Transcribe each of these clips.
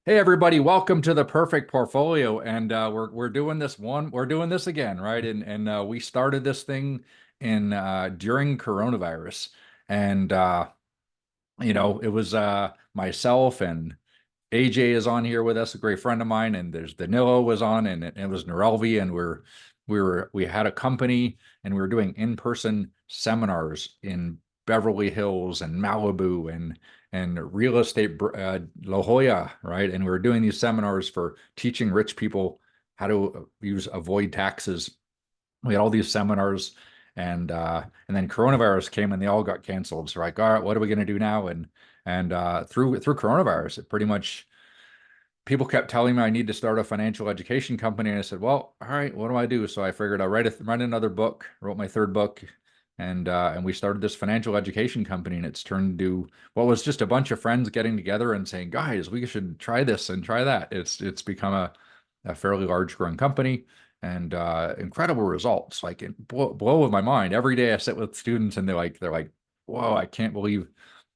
Hey everybody, welcome to the Perfect Portfolio, and we're doing we're doing this again, right? And we started this thing in during coronavirus, and it was myself and AJ is on here with us, a great friend of mine, and there's Danilo was on, and it was Norelvi, and we had a company, and we were doing in-person seminars in Beverly Hills and Malibu and real estate La Jolla, right? And we were doing these seminars for teaching rich people how to use avoid taxes. We had all these seminars, and then coronavirus came and they all got canceled. So we're like, all right, what are we going to do now? And through coronavirus, it pretty much people kept telling me I need to start a financial education company. And I said, well, all right, what do I do? So I figured I'll write another book, wrote my third book, and we started this financial education company. And it's turned into what was just a bunch of friends getting together and saying, guys, we should try this and try that. It's become a fairly large growing company and incredible results. Like it blow my mind. Every day I sit with students and they're like, whoa, I can't believe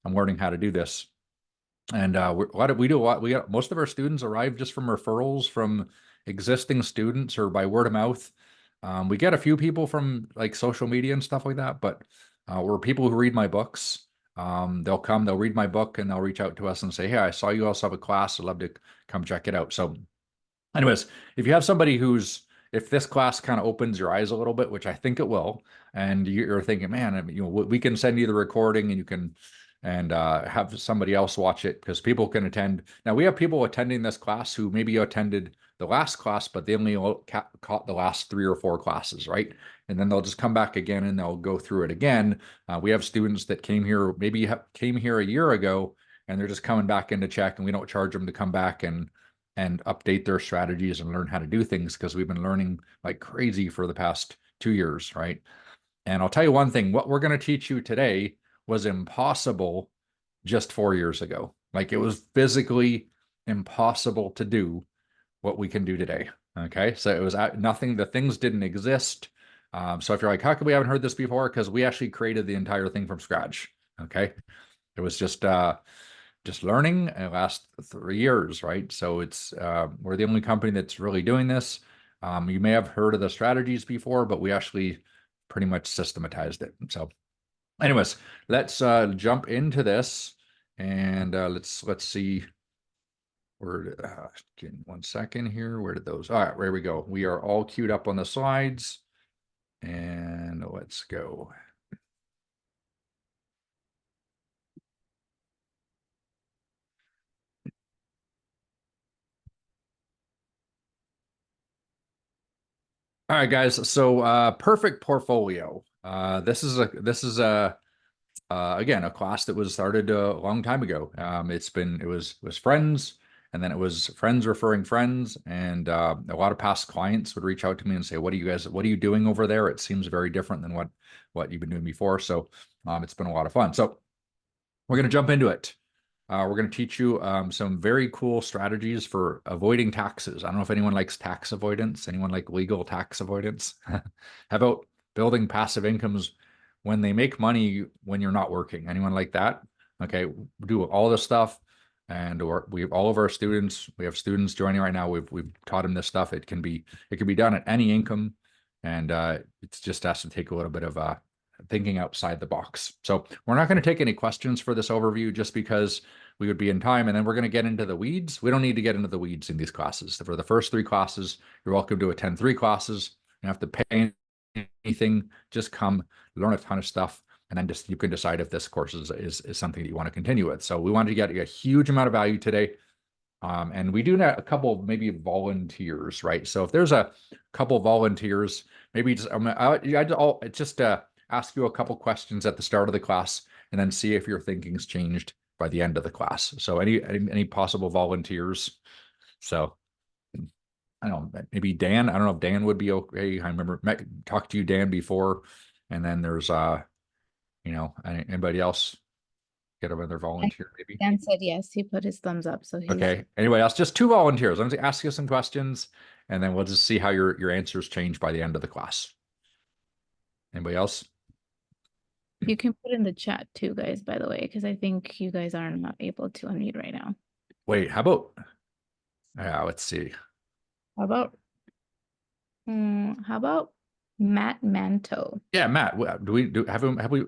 I'm learning how to do this. And we do a lot. We got most of our students arrive just from referrals from existing students or by word of mouth. We get a few people from like social media and stuff like that, but we're people who read my books. They'll read my book and they'll reach out to us and say, "Hey, I saw you also have a class. I'd love to come check it out." So, anyways, if you have somebody if this class kind of opens your eyes a little bit, which I think it will, and you're thinking, man, we can send you the recording and you can have somebody else watch it because people can attend. Now we have people attending this class who maybe attended the last class, but they only caught the last 3 or 4 classes, right? And then they'll just come back again and they'll go through it again. We have students that came here, came here a year ago, and they're just coming back in to check, and we don't charge them to come back and update their strategies and learn how to do things because we've been learning like crazy for the past 2 years, right? And I'll tell you one thing, what we're going to teach you today was impossible just 4 years ago. Like it was physically impossible to do what we can do today. Okay. So it was nothing, the things didn't exist. So if you're like, how come we haven't heard this before? Because we actually created the entire thing from scratch. Okay. It was just learning and it lasts 3 years, right? So we're the only company that's really doing this. You may have heard of the strategies before, but we actually pretty much systematized it. So, anyways, let's jump into this and let's see where. Give me 1 second here. Where did those? All right, there we go. We are all queued up on the slides, and let's go. All right, guys. So, perfect portfolio. This is a again a class that was started a long time ago. It was friends, and then it was friends referring friends, and a lot of past clients would reach out to me and say, what are you doing over there? It seems very different than what you've been doing before." So, it's been a lot of fun. So we're going to jump into it. We're going to teach you some very cool strategies for avoiding taxes. I don't know if anyone likes tax avoidance. Anyone like legal tax avoidance? How about building passive incomes when they make money when you're not working? Anyone like that? Okay, we do all this stuff, and we have all of our students. We have students joining right now. We've taught them this stuff. It can be done at any income, and it's just has to take a little bit of thinking outside the box. So we're not going to take any questions for this overview just because we would be in time, and then we're going to get into the weeds. We don't need to get into the weeds in these classes. For the first 3 classes, you're welcome to attend 3 classes. You don't have to pay anything. Just come, learn a ton of stuff, and then you can decide if this course is something that you want to continue with. So we wanted to get a huge amount of value today. And we do a couple maybe volunteers, right? So if there's a couple volunteers, maybe just I'll just ask you a couple questions at the start of the class, and then see if your thinking's changed by the end of the class. So any possible volunteers? So I don't know, maybe Dan. I don't know if Dan would be okay. I remember talked to you, Dan, before, and then there's anybody else get another And volunteer maybe. Dan said yes. He put his thumbs up, so he's Okay. Anybody else? Just 2 volunteers. I'm going to ask you some questions, and then we'll just see how your answers change by the end of the class. Anybody else? you can put in the chat too, guys, by the way, because I think you guys are not able to unmute right now. Wait, how about? Yeah, let's see. How about Matt Manto? Yeah, Matt, do we do have we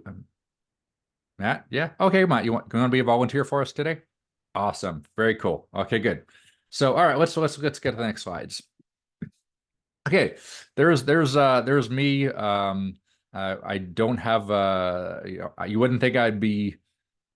Matt? Yeah. Okay, Matt, you want to be a volunteer for us today? Awesome. Very cool. Okay, good. So, all right, let's get to the next slides. Okay, there's me. I don't have you wouldn't think I'd be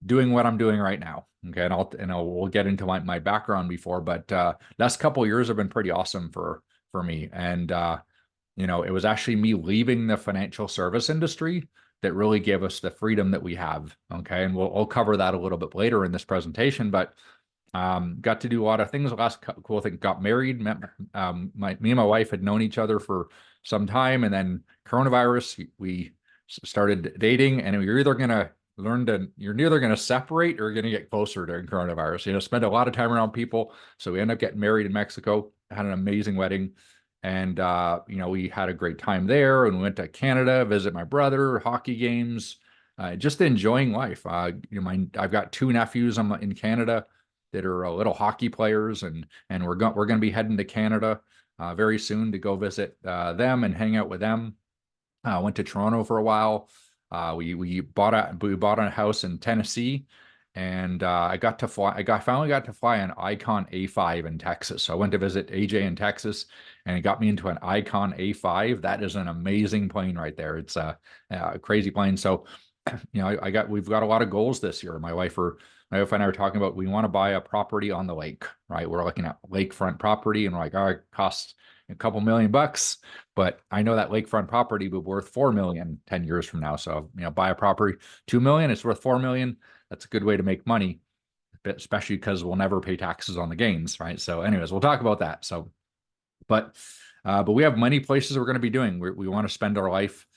doing what I'm doing right now. Okay, we'll get into my background before, but last couple of years have been pretty awesome for me. And it was actually me leaving the financial service industry that really gave us the freedom that we have. Okay, and we'll cover that a little bit later in this presentation, but got to do a lot of things. The last cool thing, got married. Me and my wife had known each other for some time, and then coronavirus, we started dating, and you're either gonna separate or you're gonna get closer during coronavirus. Spend a lot of time around people. So we ended up getting married in Mexico, had an amazing wedding. And we had a great time there, and we went to Canada, visit my brother, hockey games, just enjoying life. I've got two nephews in Canada that are little hockey players, and we're going to be heading to Canada very soon to go visit them and hang out with them. Went to Toronto for a while. We bought a house in Tennessee, and I finally got to fly an Icon A5 in Texas. So I went to visit AJ in Texas, and it got me into an Icon A5. That is an amazing plane right there. It's a crazy plane. So, we've got a lot of goals this year. My wife and I were talking about, we want to buy a property on the lake, right? We're looking at lakefront property, and we're like, all right, costs a couple $1,000,000, but I know that lakefront property will be worth 4 million 10 years from now. So, buy a property, 2 million, it's worth 4 million. That's a good way to make money, especially because we'll never pay taxes on the gains, right? So anyways, we'll talk about that. So, but we have many places we're going to be doing. We want to spend our life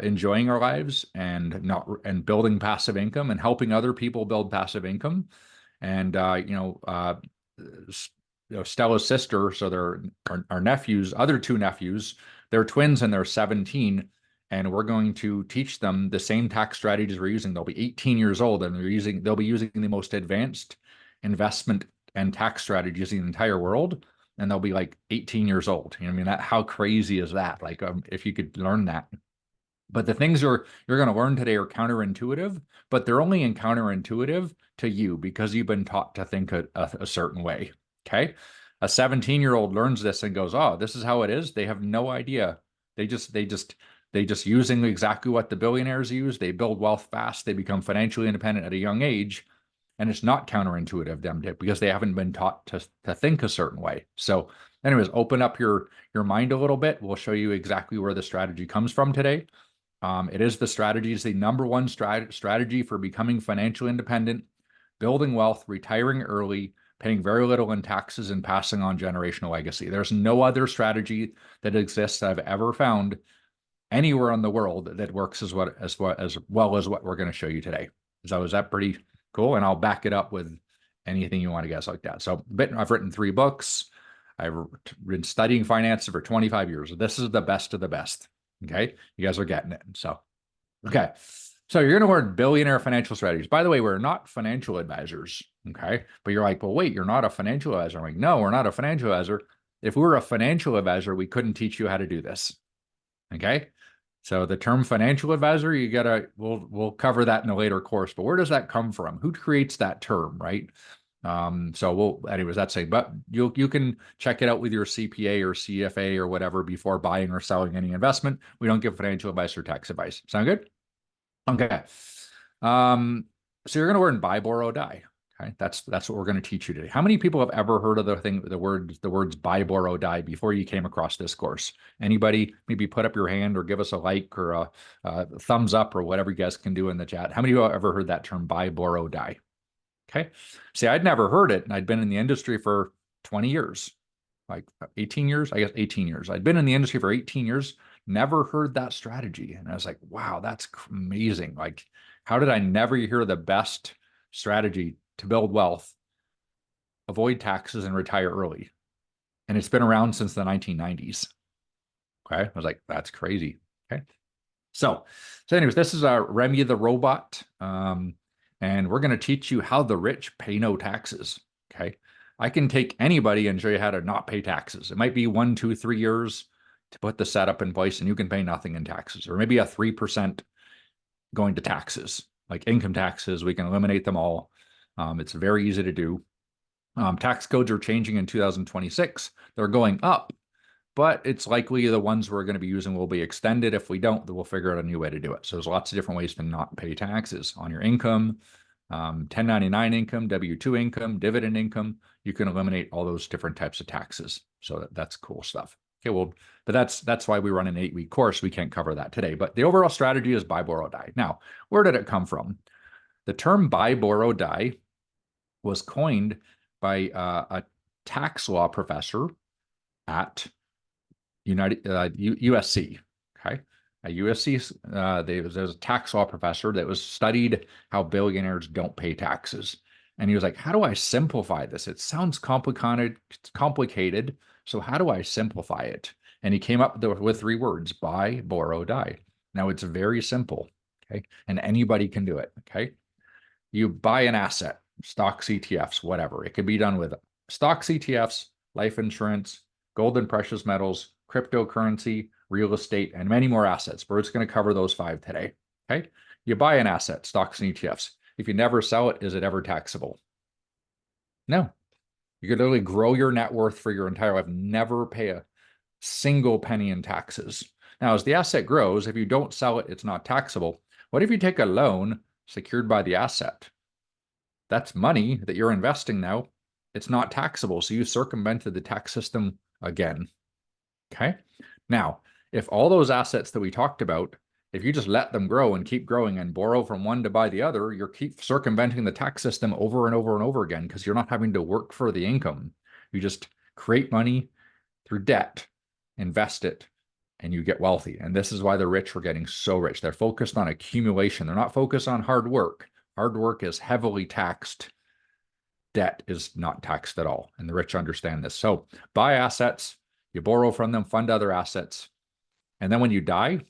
enjoying our lives and building passive income and helping other people build passive income. And Stella's sister, so they're our nephews, other two nephews, they're twins and they're 17. And we're going to teach them the same tax strategies we're using. They'll be 18 years old, and they'll be using the most advanced investment and tax strategies in the entire world. And they'll be like 18 years old. How crazy is that? Like, if you could learn that. But the things you're going to learn today are counterintuitive, but they're only counterintuitive to you because you've been taught to think a certain way. Okay. A 17-year-old learns this and goes, oh, this is how it is. They have no idea. They just using exactly what the billionaires use. They build wealth fast. They become financially independent at a young age. And it's not counterintuitive them because they haven't been taught to think a certain way. So anyways, open up your mind a little bit. We'll show you exactly where the strategy comes from today. It is the number one strategy for becoming financially independent, building wealth, retiring early, paying very little in taxes, and passing on generational legacy. There's no other strategy that exists I've ever found anywhere in the world that works as well as what we're going to show you today. So is that pretty cool? And I'll back it up with anything you want to guess like that. So I've written 3 books. I've been studying finance for 25 years. This is the best of the best. Okay. You guys are getting it. So, okay. So you're going to learn billionaire financial strategies. By the way, we're not financial advisors. Okay. But you're like, well, wait, you're not a financial advisor. I'm like, no, we're not a financial advisor. If we were a financial advisor, we couldn't teach you how to do this. Okay. So the term financial advisor, we'll cover that in a later course, but where does that come from? Who creates that term, right? Anyways, that's it. But you can check it out with your CPA or CFA or whatever before buying or selling any investment. We don't give financial advice or tax advice. Sound good? Okay. So you're going to learn buy, borrow, die. Okay. That's what we're going to teach you today. How many people have ever heard of the words buy, borrow, die before you came across this course? Anybody? Maybe put up your hand or give us a like or a thumbs up or whatever you guys can do in the chat. How many of you have ever heard that term buy, borrow, die? Okay. See, I'd never heard it, and I'd been in the industry for 20 years, like 18 years, I guess 18 years. I'd been in the industry for 18 years, never heard that strategy. And I was like, wow, that's amazing. Like, how did I never hear the best strategy to build wealth, avoid taxes, and retire early? And it's been around since the 1990s. Okay. I was like, that's crazy. Okay. So anyways, this is Remy the robot. And we're going to teach you how the rich pay no taxes. Okay. I can take anybody and show you how to not pay taxes. It might be 1, 2, 3 years to put the setup in place and you can pay nothing in taxes, or maybe a 3% going to taxes, like income taxes. We can eliminate them all. It's very easy to do. Tax codes are changing in 2026. They're going up, but it's likely the ones we're going to be using will be extended. If we don't, then we'll figure out a new way to do it. So there's lots of different ways to not pay taxes on your income, 1099 income, W-2 income, dividend income. You can eliminate all those different types of taxes. So that's cool stuff. Okay, well, but that's why we run an 8-week course. We can't cover that today. But the overall strategy is buy, borrow, die. Now, where did it come from? The term buy, borrow, die was coined by a tax law professor at USC. Okay, at USC, there's a tax law professor that was studied how billionaires don't pay taxes, and he was like, "How do I simplify this? It sounds complicated. So how do I simplify it?" And he came up with 3 words: buy, borrow, die. Now it's very simple. Okay, and anybody can do it. Okay, you buy an asset, stocks, ETFs, whatever. It could be done with stocks, ETFs, life insurance, gold and precious metals, cryptocurrency, real estate, and many more assets. We're just going to cover those 5 today. Okay. You buy an asset, stocks and ETFs. If you never sell it, is it ever taxable? No. You could literally grow your net worth for your entire life, never pay a single penny in taxes. Now, as the asset grows, if you don't sell it, it's not taxable. What if you take a loan secured by the asset? That's money that you're investing now. It's not taxable. So you circumvented the tax system again. Okay. Now, if all those assets that we talked about, if you just let them grow and keep growing and borrow from one to buy the other, you're keep circumventing the tax system over and over and over again because you're not having to work for the income. You just create money through debt, invest it, and you get wealthy. And this is why the rich are getting so rich. They're focused on accumulation. They're not focused on hard work. Hard work is heavily taxed. Debt is not taxed at all. And the rich understand this. So buy assets, you borrow from them, fund other assets. And then when you die,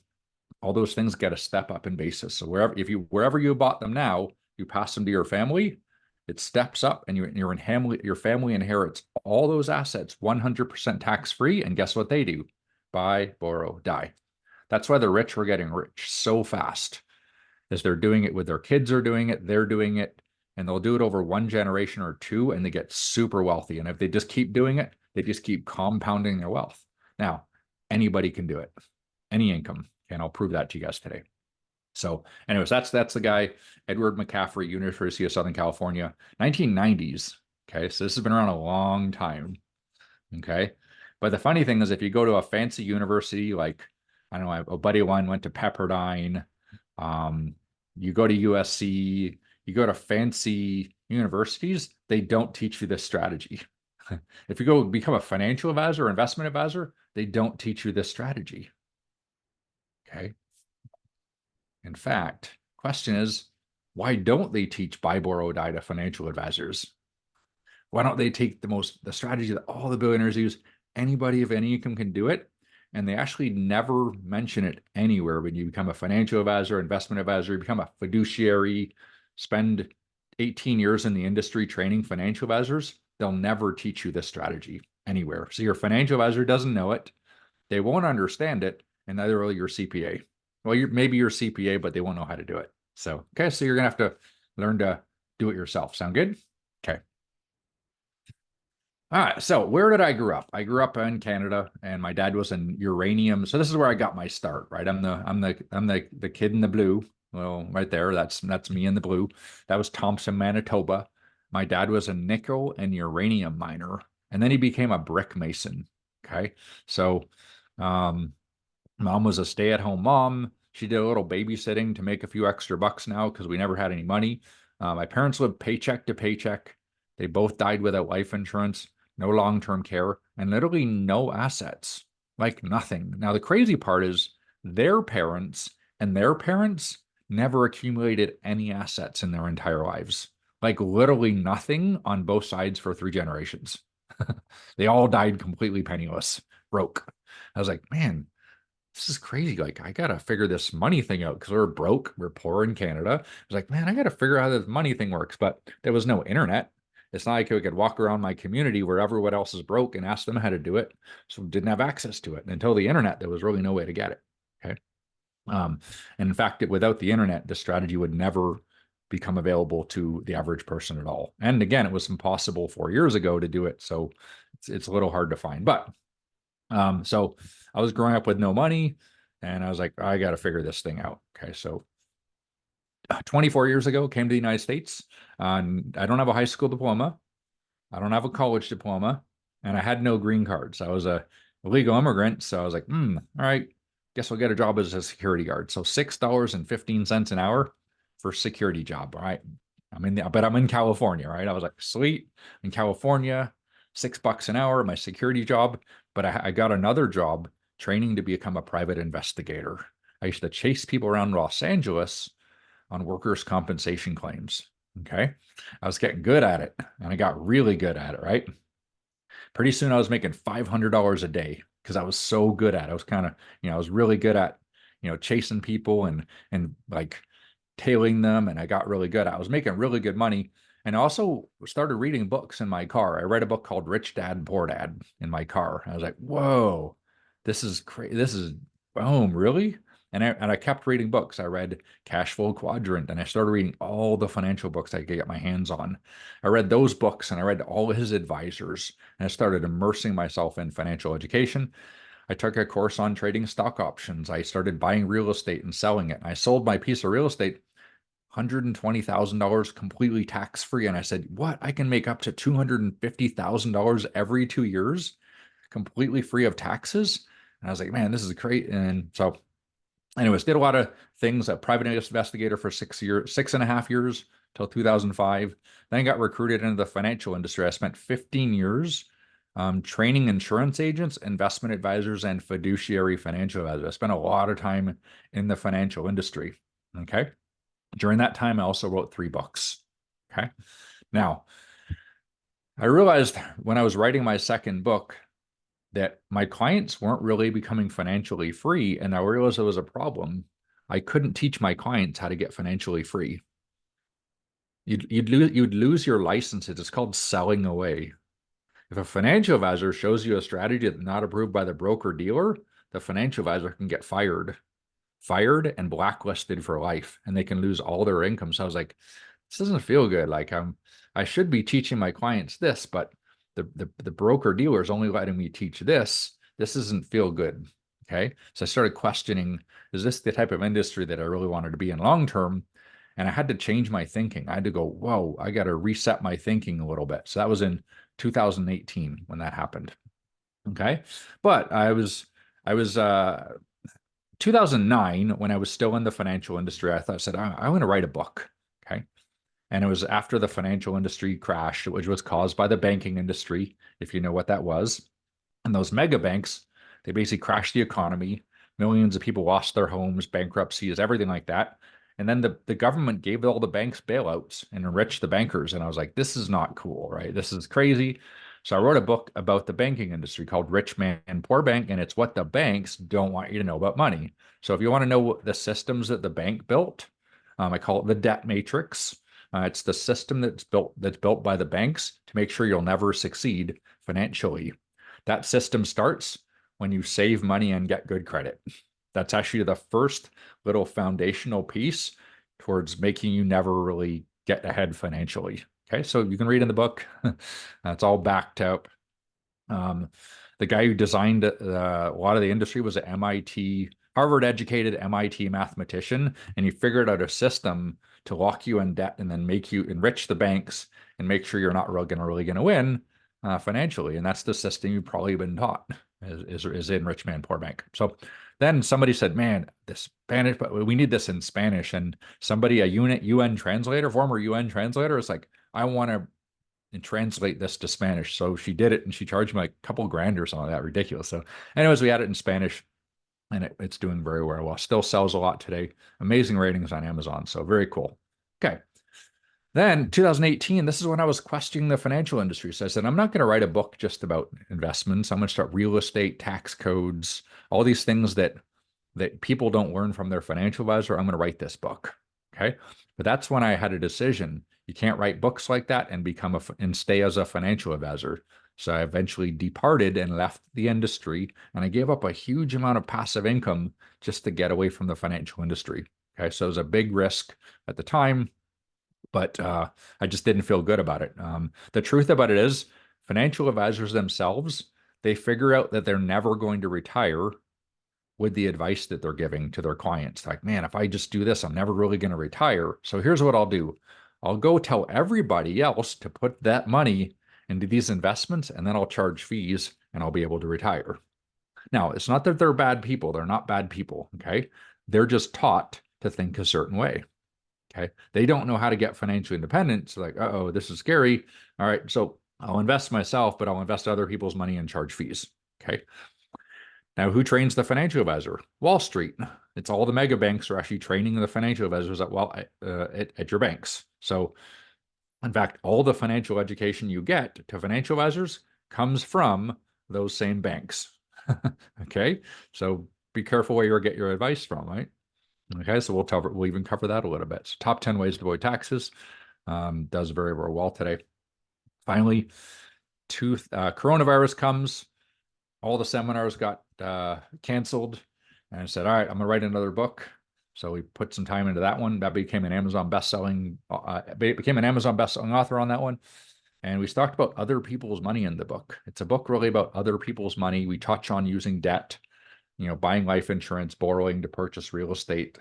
all those things get a step up in basis. So wherever you bought them now, you pass them to your family, it steps up and your family inherits all those assets 100% tax-free. And guess what they do? Buy, borrow, die. That's why the rich are getting rich so fast, is they're doing it with their kids are doing it, they're doing it, and they'll do it over 1 generation or 2, and they get super wealthy. And if they just keep doing it, they just keep compounding their wealth. Now, anybody can do it, any income, and I'll prove that to you guys today. So anyways, that's the guy, Edward McCaffrey, University of Southern California, 1990s. Okay, so this has been around a long time. Okay, but the funny thing is, if you go to a fancy university, like, I don't know, a buddy of mine went to Pepperdine, you go to USC, you go to fancy universities, they don't teach you this strategy. If you go become a financial advisor or investment advisor, they don't teach you this strategy. Okay. In fact, question is, why don't they teach buy, borrow, die to financial advisors? Why don't they take the strategy that all the billionaires use? Anybody of any income can do it. And they actually never mention it anywhere. When you become a financial advisor, investment advisor, you become a fiduciary, spend 18 years in the industry training financial advisors, they'll never teach you this strategy anywhere. So your financial advisor doesn't know it. They won't understand it, and neither will your CPA. Well, maybe your CPA, but they won't know how to do it. So, okay, so you're going to have to learn to do it yourself. Sound good? Okay. All right, so where did I grow up? I grew up in Canada, and my dad was in uranium. So this is where I got my start, right? I'm the kid in the blue. Well, right there, that's me in the blue. That was Thompson, Manitoba. My dad was a nickel and uranium miner, and then he became a brick mason. Okay, so mom was a stay-at-home mom. She did a little babysitting to make a few extra bucks now because we never had any money. My parents lived paycheck to paycheck. They both died without life insurance, no long-term care, and literally no assets, like nothing. Now, the crazy part is their parents and their parents never accumulated any assets in their entire lives, like literally nothing on both sides for 3 generations. They all died completely penniless, broke. I was like, man, this is crazy. Like, I got to figure this money thing out because we're broke. We're poor in Canada. I was like, man, I got to figure out how this money thing works. But there was no internet. It's not like I could walk around my community where everyone else is broke and ask them how to do it. So didn't have access to it. And until the internet, there was really no way to get it. Okay. And in fact, without the internet, the strategy would never become available to the average person at all. And again, it was impossible 4 years ago to do it. So it's a little hard to find. But so I was growing up with no money and I was like, I got to figure this thing out. Okay. So 24 years ago, came to the United States. I don't have a high school diploma. I don't have a college diploma, and I had no green cards. I was a illegal immigrant, so I was like, all right, guess I'll get a job as a security guard. So $6.15 an hour for security job. All right. But I'm in California, right? I was like, sweet, in California, $6 an hour, my security job. But I got another job training to become a private investigator. I used to chase people around Los Angeles on workers' compensation claims. Okay. I was getting good at it and I got really good at it, right? Pretty soon I was making $500 a day because I was so good at it. I was kind of, I was really good at, chasing people and like tailing them. And I got really good. I was making really good money. And I also started reading books in my car. I read a book called Rich Dad, Poor Dad in my car. I was like, whoa, this is crazy. This is, boom, really? And I kept reading books. I read Cash Flow Quadrant and I started reading all the financial books I could get my hands on. I read those books and I read all his advisors and I started immersing myself in financial education. I took a course on trading stock options. I started buying real estate and selling it. I sold my piece of real estate $120,000 completely tax free. And I said, what? I can make up to $250,000 every 2 years completely free of taxes. And I was like, man, this is great. And so anyways, did a lot of things. A private investigator for 6 years, 6.5 years till 2005. Then I got recruited into the financial industry. I spent 15 years training insurance agents, investment advisors, and fiduciary financial advisors. I spent a lot of time in the financial industry. Okay. During that time, I also wrote 3 books. Okay. Now, I realized when I was writing my second book that my clients weren't really becoming financially free, and I realized there was a problem. I couldn't teach my clients how to get financially free. You'd lose your license. It's called selling away. If a financial advisor shows you a strategy that's not approved by the broker dealer, the financial advisor can get fired and blacklisted for life, and they can lose all their income. So I was like, this doesn't feel good. Like I should be teaching my clients this, but the broker dealer is only letting me teach this. This doesn't feel good. Okay. So I started questioning, is this the type of industry that I really wanted to be in long term? And I had to change my thinking. I had to go, whoa, I got to reset my thinking a little bit. So that was in 2018 when that happened. Okay. But I was 2009 when I was still in the financial industry. I said, I'm going to write a book. Okay. And it was after the financial industry crash, which was caused by the banking industry, if you know what that was. And those mega banks, they basically crashed the economy. Millions of people lost their homes, bankruptcies, everything like that. And then the government gave all the banks bailouts and enriched the bankers. And I was like, this is not cool, right? This is crazy. So I wrote a book about the banking industry called Rich Man, Poor Bank, and it's what the banks don't want you to know about money. So if you want to know the systems that the bank built, I call it the debt matrix. It's the system that's built by the banks to make sure you'll never succeed financially. That system starts when you save money and get good credit. That's actually the first little foundational piece towards making you never really get ahead financially. Okay, so you can read in the book. It's all backed up. The guy who designed a lot of the industry was an MIT, Harvard educated MIT mathematician, and he figured out a system to lock you in debt and then make you enrich the banks and make sure you're not really going to win financially. And that's the system you've probably been taught is in Rich Man, Poor Bank. So then somebody said, man, this Spanish, but we need this in Spanish. And somebody, a UN translator, former UN translator, is like, I want to and translate this to Spanish. So she did it and she charged me like a couple grand or something like that. Ridiculous. So anyways, we had it in Spanish and it's doing very well. Still sells a lot today. Amazing ratings on Amazon. So very cool. Okay. Then 2018, this is when I was questioning the financial industry. So I said, I'm not going to write a book just about investments. I'm going to start real estate, tax codes, all these things that people don't learn from their financial advisor. I'm going to write this book. Okay. But that's when I had a decision. You can't write books like that and and stay as a financial advisor. So I eventually departed and left the industry, and I gave up a huge amount of passive income just to get away from the financial industry. Okay, so it was a big risk at the time, but I just didn't feel good about it. The truth about it is, financial advisors themselves, they figure out that they're never going to retire with the advice that they're giving to their clients. Like, man, if I just do this, I'm never really going to retire. So here's what I'll do. I'll go tell everybody else to put that money into these investments, and then I'll charge fees and I'll be able to retire. Now, it's not that they're bad people. They're not bad people. Okay. They're just taught to think a certain way. Okay. They don't know how to get financially independent. It's like, oh, this is scary. All right. So I'll invest myself, but I'll invest other people's money and charge fees. Okay. Now, who trains the financial advisor? Wall Street. It's all the mega banks are actually training the financial advisors at your banks. So, in fact, all the financial education you get to financial advisors comes from those same banks. Okay, so be careful where you get your advice from, right? Okay, so we'll even cover that a little bit. So, top 10 ways to avoid taxes does very, very well today. Finally, coronavirus comes. All the seminars got canceled, and I said, all right, I'm gonna write another book. So we put some time into that one. That became an Amazon bestselling author on that one. And we talked about other people's money in the book. It's a book really about other people's money. We touch on using debt, buying life insurance, borrowing to purchase real estate.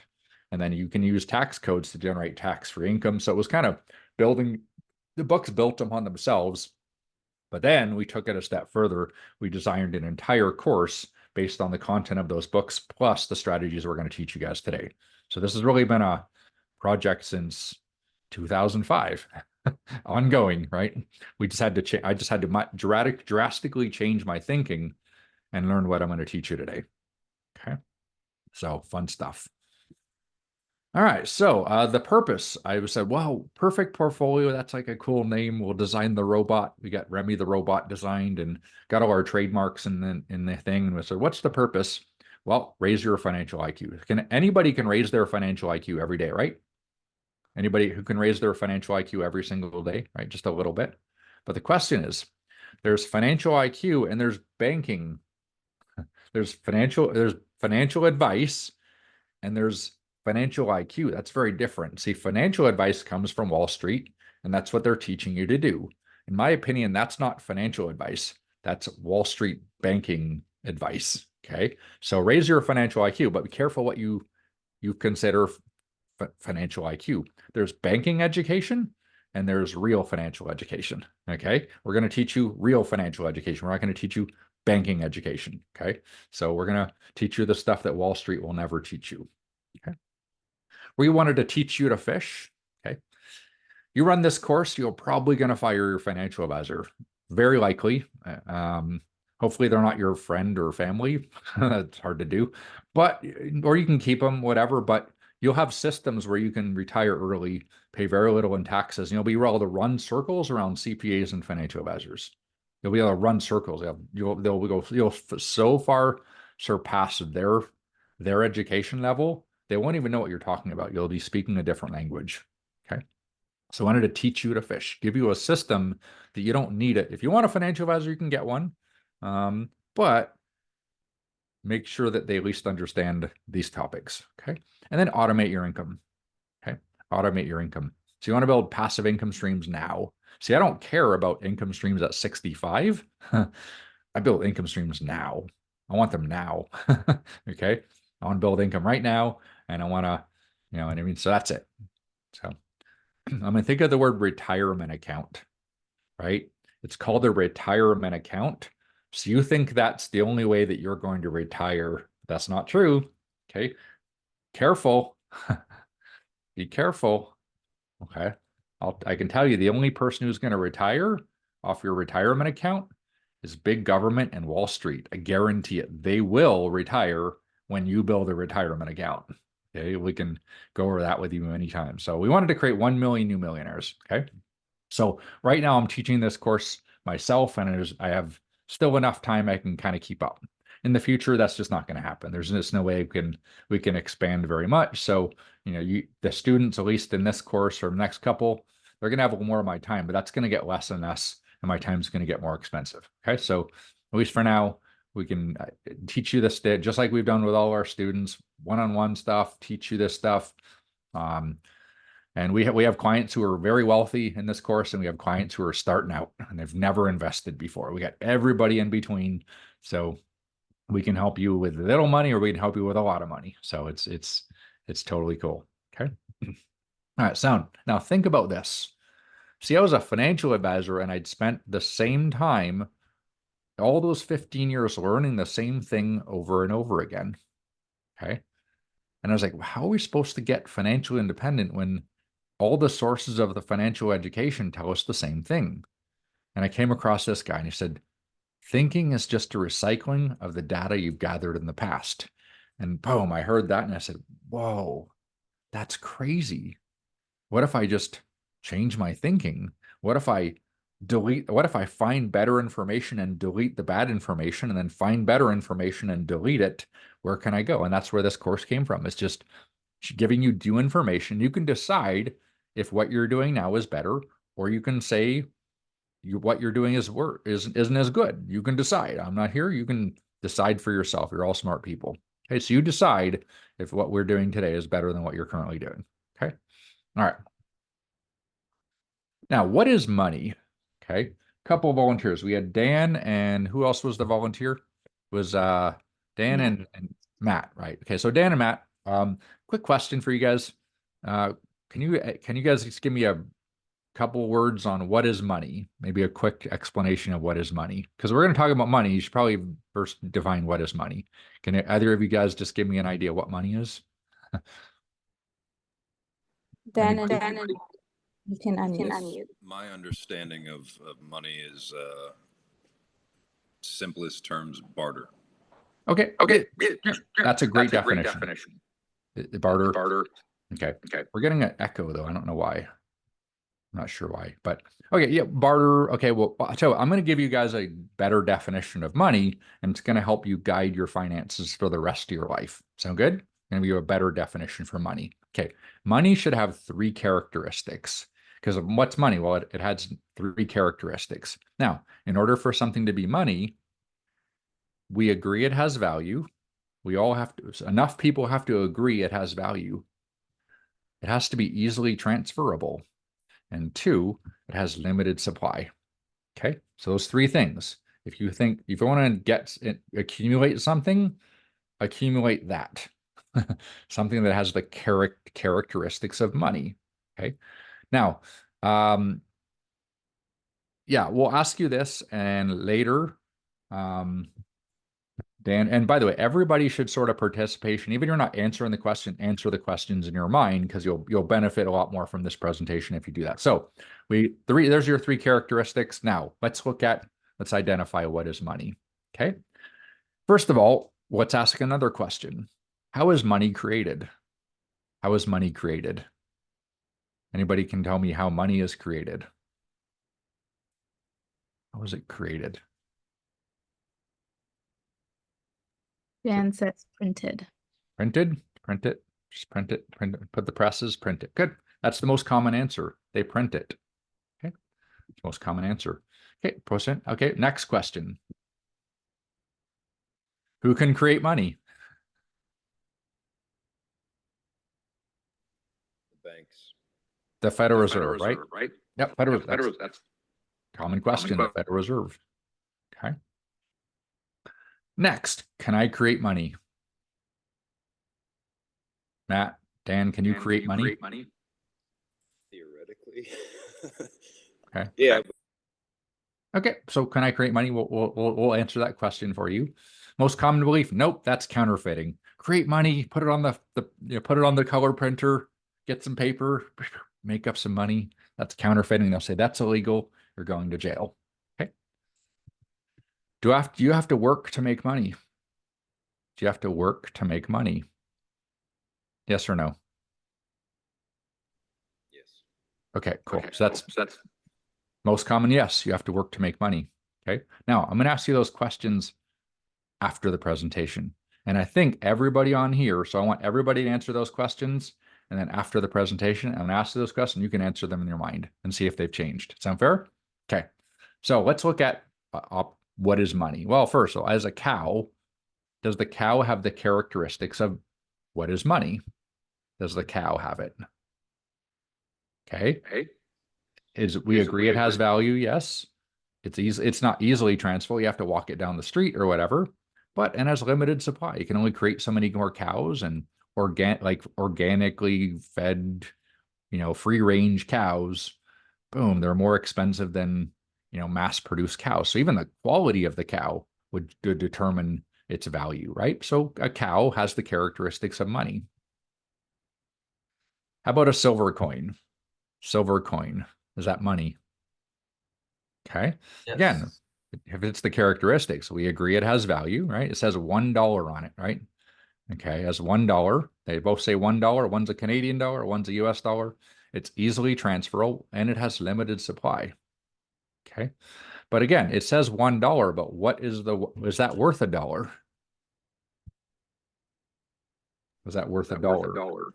And then you can use tax codes to generate tax-free income. So it was kind of the books built upon themselves. But then we took it a step further. We designed an entire course based on the content of those books, plus the strategies we're going to teach you guys today. So this has really been a project since 2005, ongoing, right? I just had to drastically change my thinking and learn what I'm going to teach you today. Okay. So fun stuff. All right, so the purpose, I said, wow, perfect portfolio. That's like a cool name. We'll design the robot. We got Remy the robot designed and got all our trademarks in the thing. And we said, what's the purpose? Well, raise your financial IQ. Anybody can raise their financial IQ every day, right? Anybody who can raise their financial IQ every single day, right? Just a little bit. But the question is, there's financial IQ and there's banking. There's financial advice and there's financial IQ. That's very different. See, financial advice comes from Wall Street, and that's what they're teaching you to do. In my opinion, that's not financial advice. That's Wall Street banking advice. Okay. So raise your financial IQ, but be careful what you consider financial IQ. There's banking education and there's real financial education. Okay. We're going to teach you real financial education. We're not going to teach you banking education. Okay. So we're going to teach you the stuff that Wall Street will never teach you. Okay. We wanted to teach you to fish. Okay. You run this course, you're probably going to fire your financial advisor. Very likely. Hopefully they're not your friend or family. That's hard to do. Or you can keep them, whatever, but you'll have systems where you can retire early, pay very little in taxes, and you'll be able to run circles around CPAs and financial advisors. You'll be able to run circles. You'll so far surpass their education level, they won't even know what you're talking about. You'll be speaking a different language. Okay. So I wanted to teach you to fish, give you a system that you don't need it. If you want a financial advisor, you can get one. But make sure that they at least understand these topics. Okay. And then automate your income. Okay. Automate your income. So you want to build passive income streams now. See, I don't care about income streams at 65. I build income streams now. I want them now. Okay. I want to build income right now. And I want to, what I mean? So that's it. So I'm going to think of the word retirement account, right? It's called a retirement account. So you think that's the only way that you're going to retire. That's not true. Okay. Careful. Be careful. Okay. I can tell you the only person who's going to retire off your retirement account is big government and Wall Street. I guarantee it. They will retire when you build a retirement account. Okay. We can go over that with you anytime. So we wanted to create 1 million new millionaires. Okay. So right now I'm teaching this course myself, and I have still enough time I can kind of keep up. In the future, that's just not going to happen. There's just no way we can expand very much. So, the students, at least in this course or next couple, they're going to have a little more of my time, but that's going to get less and less, and my time is going to get more expensive. Okay. So at least for now, we can teach you this, just like we've done with all our students, one-on-one stuff, teach you this stuff. And we have clients who are very wealthy in this course, and we have clients who are starting out and they've never invested before. We got everybody in between. So we can help you with little money, or we can help you with a lot of money. So it's totally cool. Okay. All right, sound. Now think about this. See, I was a financial advisor and I'd spent the same time, all those 15 years, learning the same thing over and over again. Okay. And I was like, how are we supposed to get financially independent when all the sources of the financial education tell us the same thing? And I came across this guy and he said, thinking is just a recycling of the data you've gathered in the past. And boom, I heard that and I said, whoa, that's crazy. What if I just change my thinking? What if I find better information and delete the bad information, and then find better information and delete it? Where can I go? And that's where this course came from. It's just giving you new information. You can decide if what you're doing now is better, or you can say what you're doing isn't as good. You can decide. I'm not here. You can decide for yourself. You're all smart people. Okay, so you decide if what we're doing today is better than what you're currently doing. Okay. All right. Now, what is money? Okay. Couple of volunteers. We had Dan, and who else was the volunteer? It was Dan Matt. and Matt, right? Okay. So Dan and Matt, quick question for you guys. Can you guys just give me a couple of words on what is money? Maybe a quick explanation of what is money. Because we're going to talk about money. You should probably first define what is money. Can either of you guys just give me an idea what money is? Dan Anybody? and you can unmute. My understanding of money is simplest terms, barter. Okay. That's a great definition. Barter. Okay. We're getting an echo though. I don't know why. I'm not sure why, but okay. Yeah. Barter. Okay. Well, so I'm going to give you guys a better definition of money, and it's going to help you guide your finances for the rest of your life. Sound good? I'm going to give you a better definition for money. Okay. Money should have 3 characteristics. Because of what's money? Well, it has 3 characteristics. Now, in order for something to be money, we agree it has value. We all have to, enough people have to agree it has value. It has to be easily transferable. And 2, it has limited supply. Okay, so those 3 things. If you want to accumulate something, accumulate that. Something that has the characteristics of money. Okay. Now, yeah, we'll ask you this, and later, Dan, and by the way, everybody should sort of participation. Even if you're not answering the question, answer the questions in your mind, because you'll benefit a lot more from this presentation if you do that. So there's your 3 characteristics. Now let's identify what is money. Okay. First of all, let's ask another question. How is money created? How is money created? Anybody can tell me how money is created? How is it created? Dan says printed. Printed? Print it. Just print it. Put the presses, print it. Good. That's the most common answer. They print it. Okay. It's the most common answer. Okay. Percent. Okay. Next question. Who can create money? The banks. The Federal Reserve, right? Yep. Federal. That's common question. The Federal Reserve. Okay. Next, can I create money? Matt, Dan, can you create money? Theoretically. Okay. Yeah. Okay. So can I create money? We'll answer that question for you. Most common belief? Nope. That's counterfeiting. Create money. Put it on put it on the color printer. Get some paper. Make up some money. That's counterfeiting. They'll say that's illegal. You're going to jail. Okay. Do you have to work to make money? Do you have to work to make money? Yes or no? Yes. Okay, cool. So that's most common. Yes, you have to work to make money. Okay. Now I'm going to ask you those questions after the presentation. And I think everybody on here, so I want everybody to answer those questions. And then after the presentation, I'm going to ask those questions. You can answer them in your mind and see if they've changed. Sound fair? Okay. So let's look at what is money. Well, first, so as a cow, does the cow have the characteristics of what is money? Does the cow have it? Okay. We agree it has value? Yes. It's not easily transferable. You have to walk it down the street or whatever, but it has limited supply. You can only create so many more cows, and organically fed, free range cows, boom, they're more expensive than, mass produced cows. So even the quality of the cow would determine its value, right? So a cow has the characteristics of money. How about a silver coin? Silver coin, is that money? Okay. Yes. Again, if it's the characteristics, we agree it has value, right? It says $1 on it, right? Okay, as $1. They both say $1. One's a Canadian dollar, one's a US dollar. It's easily transferable and it has limited supply. Okay. But again, it says $1, but what is that worth $1? Was that worth $1?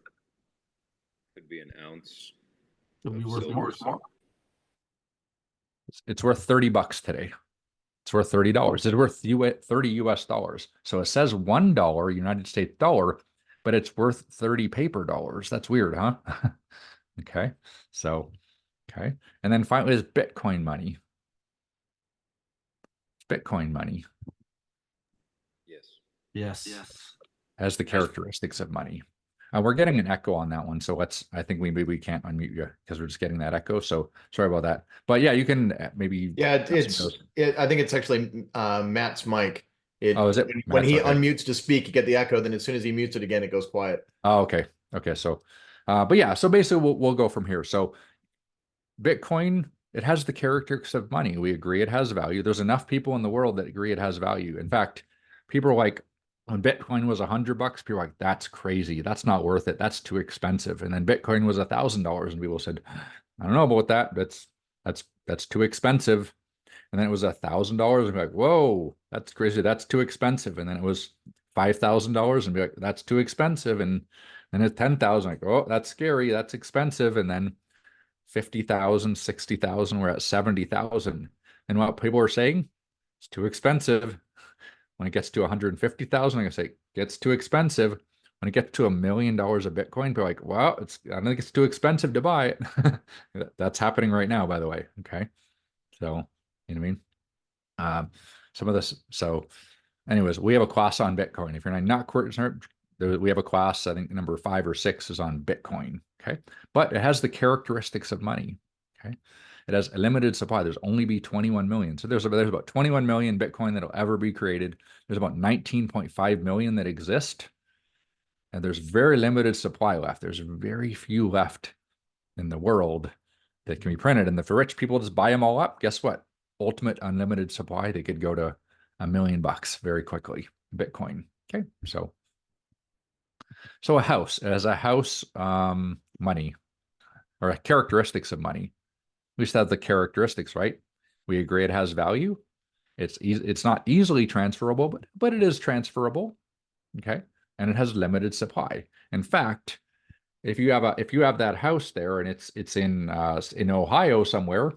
Could be an ounce It'll be of worth more. silver. It's worth $30 today. It's worth $30. It's worth 30 US dollars. So it says $1 United States dollar, but it's worth 30 paper dollars. That's weird, huh? Okay. So, okay. And then finally is Bitcoin money. Bitcoin money Yes. Yes. has the characteristics of money. We're getting an echo on that one, so I think maybe we can't unmute you because we're just getting that echo. So sorry about that. But yeah, you can maybe. Yeah, I think it's actually Matt's mic. Oh, is it? When Matt's he okay. unmutes to speak, you get the echo. Then as soon as he mutes it again, it goes quiet. Oh, okay. Okay. So, but yeah, so basically we'll go from here. So Bitcoin, it has the characteristics of money. We agree it has value. There's enough people in the world that agree it has value. In fact, people are like, when Bitcoin was $100, people were like, that's crazy. That's not worth it. That's too expensive. And then Bitcoin was $1,000, and people said, I don't know about that. That's too expensive. And then it was $1,000, and be like, whoa, that's crazy. That's too expensive. And then it was $5,000, and be like, that's too expensive. And then it's 10,000. Like, oh, that's scary. That's expensive. And then 50,000, 60,000. We're at 70,000. And what people are saying, it's too expensive. When it gets to 150,000, I'm gonna say gets too expensive. When it gets to $1 million of Bitcoin, people are like, well, I don't think it's too expensive to buy it. That's happening right now, by the way. Okay. So, you know what I mean? Some of this. So anyways, we have a class on Bitcoin. If you're not concerned, we have a class, I think number 5 or 6 is on Bitcoin. Okay. But it has the characteristics of money. Okay. It has a limited supply. There's only be 21 million. So there's about 21 million Bitcoin that'll ever be created. There's about 19.5 million that exist. And there's very limited supply left. There's very few left in the world that can be printed. And if the rich people just buy them all up, guess what? Ultimate unlimited supply. They could go to $1 million very quickly. Bitcoin. Okay. So a house, as a house, money, or characteristics of money. We just have the characteristics, right? We agree it has value. It's not easily transferable, but it is transferable. Okay. And it has limited supply. In fact, if you have that house there and it's in Ohio somewhere,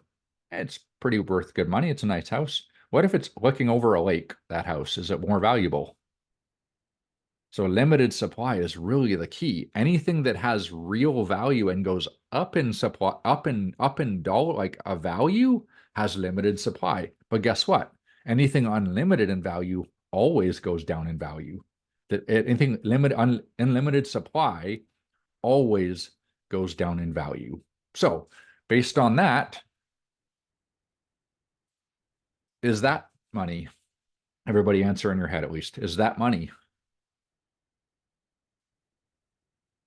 it's pretty worth good money. It's a nice house. What if it's looking over a lake, that house? Is it more valuable? So limited supply is really the key. Anything that has real value and goes up in supply, up in dollar, like a value, has limited supply. But guess what? Anything unlimited in value always goes down in value. Anything unlimited supply always goes down in value. So based on that, is that money? Everybody answer in your head at least. Is that money?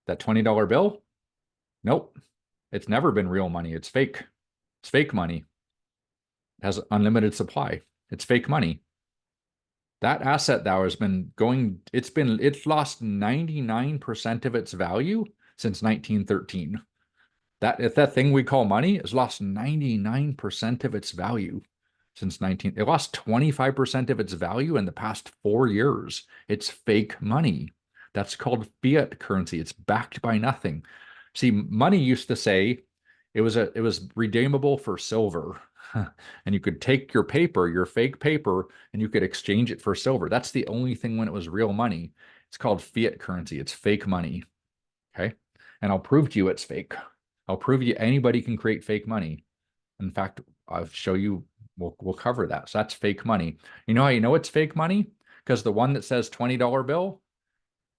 That $20 bill? Nope. It's never been real money. It's fake. It's fake money. It has unlimited supply. It's fake money. That asset that has been going, it's lost 99% of its value since 1913. That thing we call money has lost 99% of its value since it lost 25% of its value in the past 4 years. It's fake money. That's called fiat currency. It's backed by nothing. See, money used to say it was redeemable for silver. And you could take your paper, your fake paper, and you could exchange it for silver. That's the only thing when it was real money. It's called fiat currency. It's fake money. Okay. And I'll prove to you it's fake. I'll prove you anybody can create fake money. In fact, I'll show you, we'll cover that. So that's fake money. You know how you know it's fake money? Because the one that says $20 bill,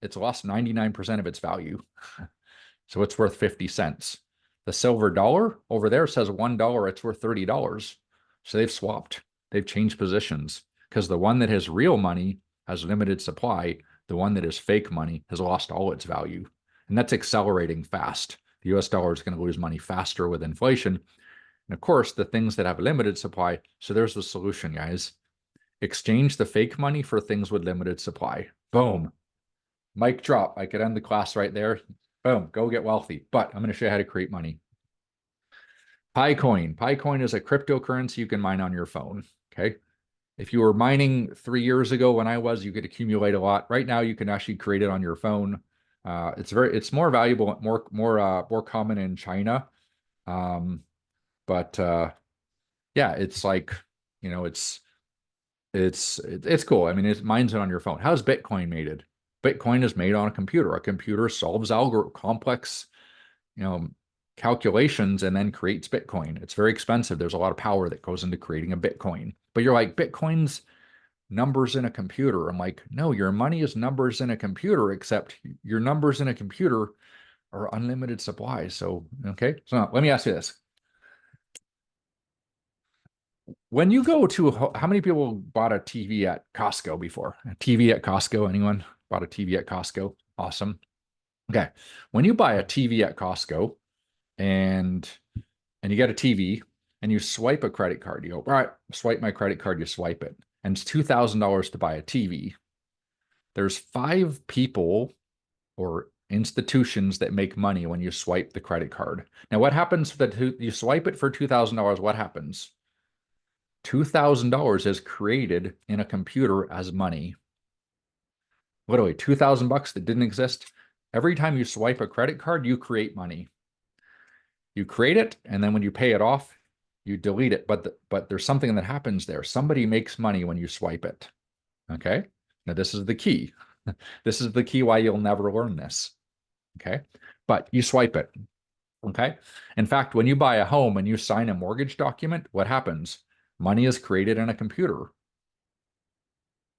it's lost 99% of its value. So it's worth 50 cents. The silver dollar over there says $1, it's worth $30. So they've swapped. They've changed positions because the one that has real money has limited supply. The one that is fake money has lost all its value. And that's accelerating fast. The US dollar is going to lose money faster with inflation. And of course, the things that have limited supply. So there's the solution, guys. Exchange the fake money for things with limited supply. Boom. Mic drop. I could end the class right there. Boom, go get wealthy. But I'm going to show you how to create money. Picoin. Picoin is a cryptocurrency you can mine on your phone. Okay. If you were mining 3 years ago when I was, you could accumulate a lot. Right now, you can actually create it on your phone. It's more valuable, more common in China. Yeah, it's like, you know, it's cool. I mean, it mines it on your phone. How's Bitcoin made? Bitcoin is made on a computer. A computer solves complex, you know, calculations and then creates Bitcoin. It's very expensive. There's a lot of power that goes into creating a Bitcoin. But you're like, Bitcoin's numbers in a computer. I'm like, no, your money is numbers in a computer, except your numbers in a computer are unlimited supply. So, okay. So now, let me ask you this. When you go to, how many people bought a TV at Costco before? A TV at Costco? Anyone bought a TV at Costco? Awesome. Okay. When you buy a TV at Costco and you get a TV and you swipe a credit card, you go, all right, swipe my credit card, you swipe it. And it's $2,000 to buy a TV. There's 5 people or institutions that make money when you swipe the credit card. Now, what happens that you swipe it for $2,000? What happens? $2,000 is created in a computer as money. Literally $2,000 that didn't exist. Every time you swipe a credit card, you create money. You create it, and then when you pay it off, you delete it. But there's something that happens there. Somebody makes money when you swipe it. Okay. Now this is the key. This is the key why you'll never learn this. Okay. But you swipe it. Okay. In fact, when you buy a home and you sign a mortgage document, what happens? Money is created in a computer.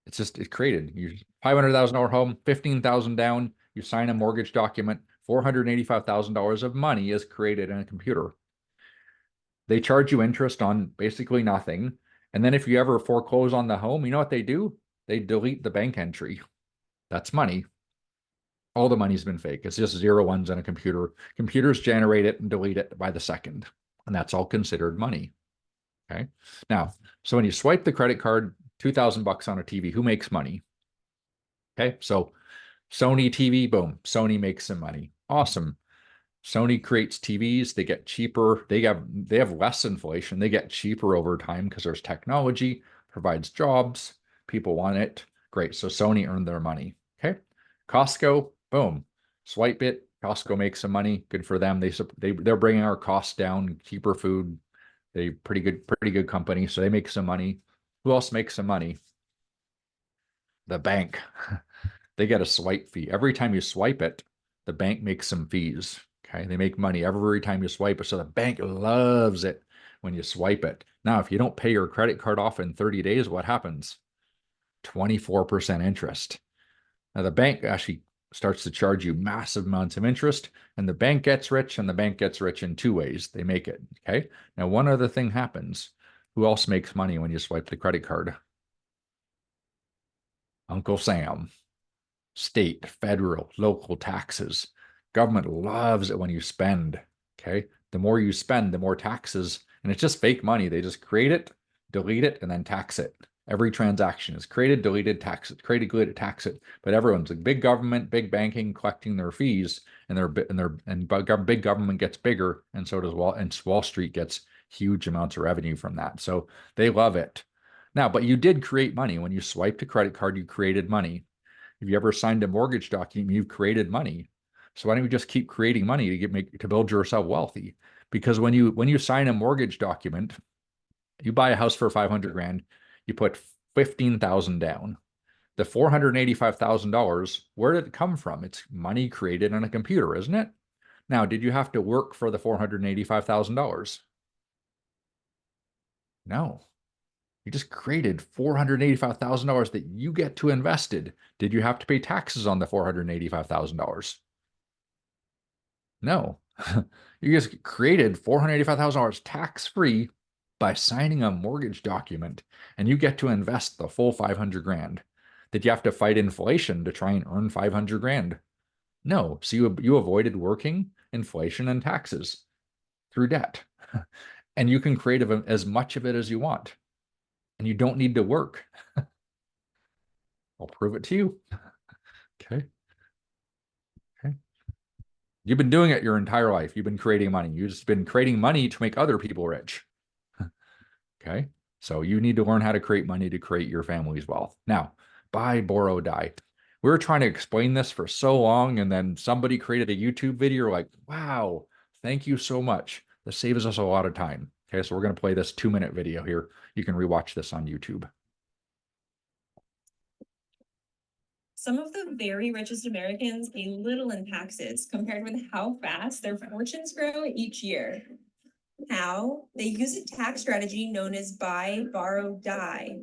It's created. You $500,000 home, 15,000 down, you sign a mortgage document, $485,000 of money is created in a computer. They charge you interest on basically nothing. And then if you ever foreclose on the home, you know what they do? They delete the bank entry. That's money. All the money's been fake. It's just 0 1s in a computer. Computers generate it and delete it by the second. And that's all considered money. Okay. Now, so when you swipe the credit card, $2,000 on a TV, who makes money? Okay. So Sony TV, boom, Sony makes some money. Awesome. Sony creates TVs, they get cheaper. They have less inflation. They get cheaper over time because there's technology, provides jobs, people want it. Great. So Sony earned their money. Okay. Costco, boom, swipe it. Costco makes some money. Good for them. They're bringing our costs down, cheaper food. They pretty good company. So they make some money. Who else makes some money? The bank. They get a swipe fee. Every time you swipe it, the bank makes some fees. Okay. They make money every time you swipe it. So the bank loves it when you swipe it. Now, if you don't pay your credit card off in 30 days, what happens? 24% interest. Now, the bank actually starts to charge you massive amounts of interest, and the bank gets rich, and the bank gets rich in 2 ways. They make it. Okay. Now, one other thing happens. Who else makes money when you swipe the credit card? Uncle Sam. State, federal, local taxes. Government loves it when you spend. Okay. The more you spend, the more taxes. And it's just fake money. They just create it, delete it, and then tax it. Every transaction is created, deleted, tax it, created, deleted, tax it. But everyone's like big government, big banking collecting their fees, and big government gets bigger, and so does Wall Street gets huge amounts of revenue from that. So they love it. Now, but you did create money when you swiped a credit card. You created money. If you ever signed a mortgage document, you've created money. So why don't you just keep creating money to build yourself wealthy? Because when you sign a mortgage document, you buy a house for 500 grand, you put 15,000 down. The $485,000, where did it come from? It's money created on a computer, isn't it? Now, did you have to work for the $485,000? No. You just created $485,000 that you get to invested. Did you have to pay taxes on the $485,000? No. You just created $485,000 tax-free by signing a mortgage document, and you get to invest the full 500 grand. Did you have to fight inflation to try and earn 500 grand? No. So you avoided working, inflation, and taxes through debt. And you can create as much of it as you want. And you don't need to work. I'll prove it to you. Okay. Okay. You've been doing it your entire life. You've been creating money. You've just been creating money to make other people rich. Okay. So you need to learn how to create money to create your family's wealth. Now, buy, borrow, die. We were trying to explain this for so long, and then somebody created a YouTube video like, wow, thank you so much. This saves us a lot of time. Okay, so we're going to play this 2-minute video here. You can rewatch this on YouTube. Some of the very richest Americans pay little in taxes compared with how fast their fortunes grow each year. How? They use a tax strategy known as buy, borrow, die.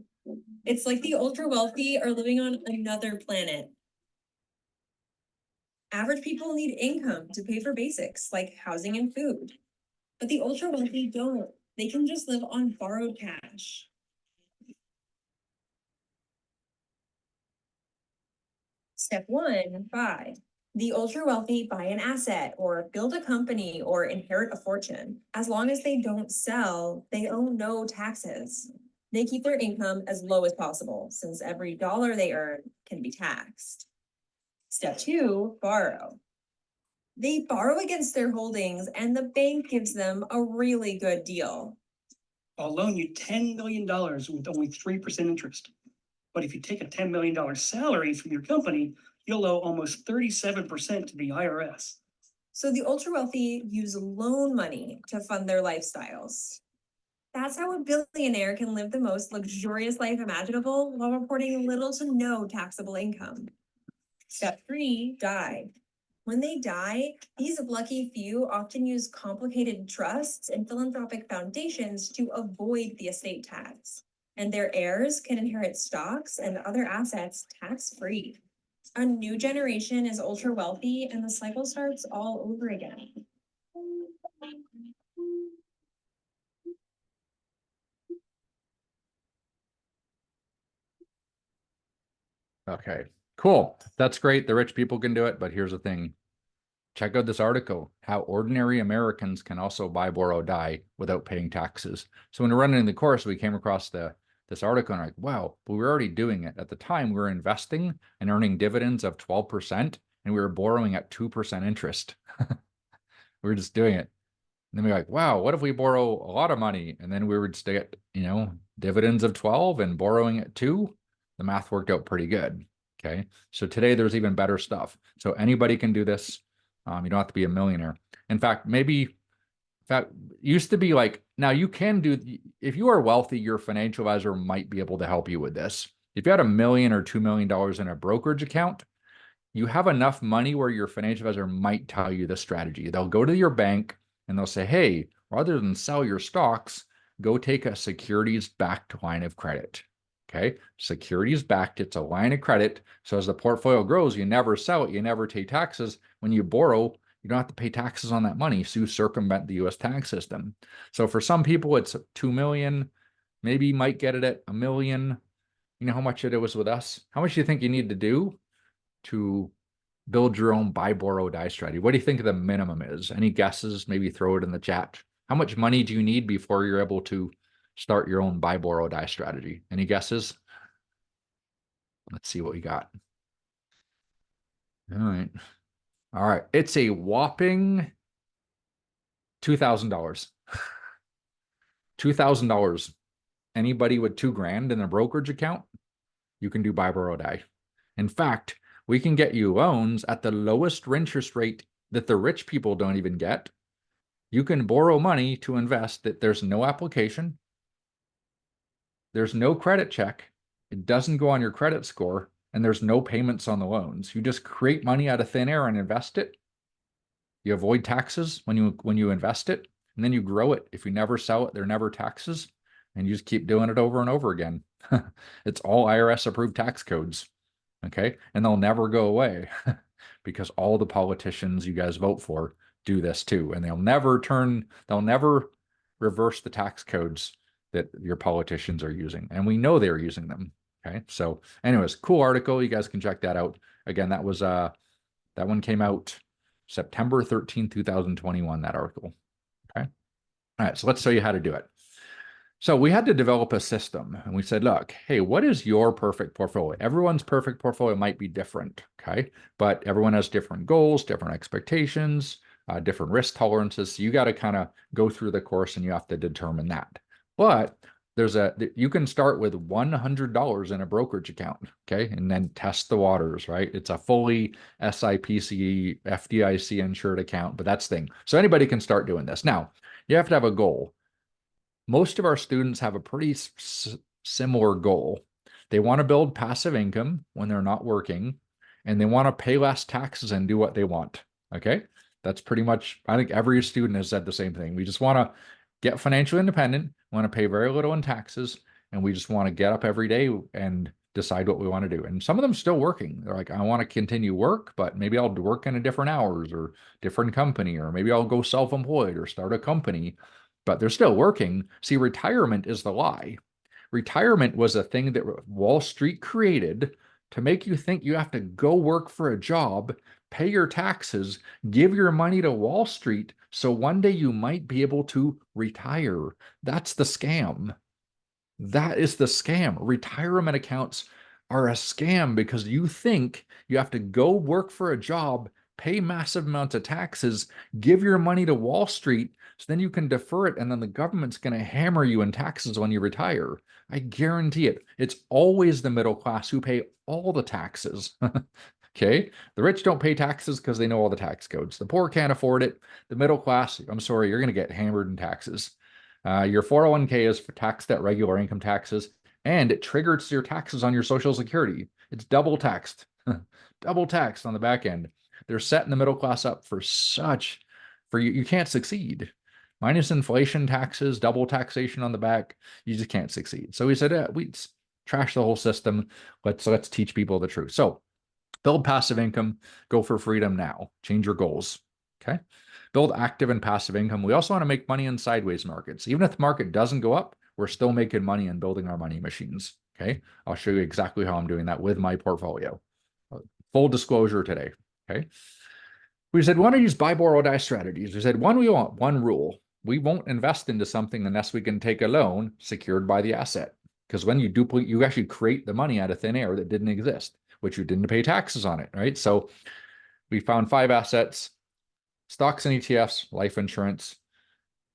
It's like the ultra wealthy are living on another planet. Average people need income to pay for basics like housing and food. But the ultra wealthy don't. They can just live on borrowed cash. Step 1, buy. The ultra wealthy buy an asset or build a company or inherit a fortune. As long as they don't sell, they owe no taxes. They keep their income as low as possible, since every dollar they earn can be taxed. Step 2, borrow. They borrow against their holdings and the bank gives them a really good deal. I'll loan you $10 million with only 3% interest. But if you take a $10 million salary from your company, you'll owe almost 37% to the IRS. So the ultra wealthy use loan money to fund their lifestyles. That's how a billionaire can live the most luxurious life imaginable while reporting little to no taxable income. Step 3, die. When they die, these lucky few often use complicated trusts and philanthropic foundations to avoid the estate tax. And their heirs can inherit stocks and other assets tax-free. A new generation is ultra wealthy and the cycle starts all over again. Okay, cool. That's great. The rich people can do it, but here's the thing. Check out this article, how ordinary Americans can also buy, borrow, die without paying taxes. So when we're running the course, we came across this article and like, wow, but we were already doing it. At the time, we were investing and earning dividends of 12%, and we were borrowing at 2% interest. We were just doing it. And then we're like, wow, what if we borrow a lot of money? And then we would just get, dividends of 12 and borrowing at 2. The math worked out pretty good. Okay. So today there's even better stuff. So anybody can do this. You don't have to be a millionaire. In fact, used to be like, now you can do, if you are wealthy, your financial advisor might be able to help you with this. If you had $1 million or $2 million in a brokerage account, you have enough money where your financial advisor might tell you the strategy. They'll go to your bank and they'll say, hey, rather than sell your stocks, go take a securities-backed line of credit. Okay, securities-backed, it's a line of credit. So as the portfolio grows, you never sell it, you never take taxes. When you borrow, you don't have to pay taxes on that money, so you circumvent the US tax system. So for some people, it's 2 million. Maybe you might get it at 1 million. You know how much it was with us? How much do you think you need to do to build your own buy, borrow, die strategy? What do you think the minimum is? Any guesses? Maybe throw it in the chat. How much money do you need before you're able to start your own buy, borrow, die strategy? Any guesses? Let's see what we got. All right. All right. It's a whopping $2,000. $2,000. Anybody with $2,000 in a brokerage account, you can do buy, borrow, die. In fact, We can get you loans at the lowest interest rate that the rich people don't even get. You can borrow money to invest that there's no application. There's no credit check. It doesn't go on your credit score, and there's no payments on the loans. You just create money out of thin air and invest it. You avoid taxes when you invest it, and then you grow it. If you never sell it, there are never taxes, and you just keep doing it over and over again. It's all IRS approved tax codes. Okay. And they'll never go away because all the politicians you guys vote for do this too. And they'll never reverse the tax codes that your politicians are using. And we know they're using them. Okay. So anyways, cool article. You guys can check that out. Again, that was that one came out September 13, 2021, that article. Okay. All right. So let's show you how to do it. So we had to develop a system, and we said, look, hey, what is your perfect portfolio? Everyone's perfect portfolio might be different, okay? But everyone has different goals, different expectations, different risk tolerances. So you got to kind of go through the course and you have to determine that. But you can start with $100 in a brokerage account, okay? And then test the waters, right? It's a fully SIPC, FDIC insured account, but that's the thing. So anybody can start doing this. Now, you have to have a goal. Most of our students have a pretty similar goal. They want to build passive income when they're not working, and they want to pay less taxes and do what they want. Okay. That's pretty much, I think every student has said the same thing. We just want to get financially independent, want to pay very little in taxes, and we just want to get up every day and decide what we want to do. And some of them still working. They're like, I want to continue work, but maybe I'll work in a different hours or different company, or maybe I'll go self-employed or start a company. But they're still working. See, retirement is the lie. Retirement was a thing that Wall Street created to make you think you have to go work for a job, pay your taxes, give your money to Wall Street, so one day you might be able to retire. That's the scam. That is the scam. Retirement accounts are a scam because you think you have to go work for a job, pay massive amounts of taxes, give your money to Wall Street, so then you can defer it, and then the government's going to hammer you in taxes when you retire. I guarantee it. It's always the middle class who pay all the taxes. Okay? The rich don't pay taxes because they know all the tax codes. The poor can't afford it. The middle class, I'm sorry, you're going to get hammered in taxes. Your 401k is taxed at regular income taxes, and it triggers your taxes on your Social Security. It's double taxed. Double taxed on the back end. They're setting the middle class up for you can't succeed. Minus inflation taxes, double taxation on the back, you just can't succeed. So we said, we trash the whole system. Let's teach people the truth. So build passive income, go for freedom now. Change your goals. Okay. Build active and passive income. We also want to make money in sideways markets. Even if the market doesn't go up, we're still making money and building our money machines. Okay. I'll show you exactly how I'm doing that with my portfolio. Full disclosure today. Okay. We said, want to use buy, borrow, die strategies. We said, we want one rule. We won't invest into something unless we can take a loan secured by the asset. Because when you duplicate, you actually create the money out of thin air that didn't exist, which you didn't pay taxes on it, right? So we found 5 assets: stocks and ETFs, life insurance,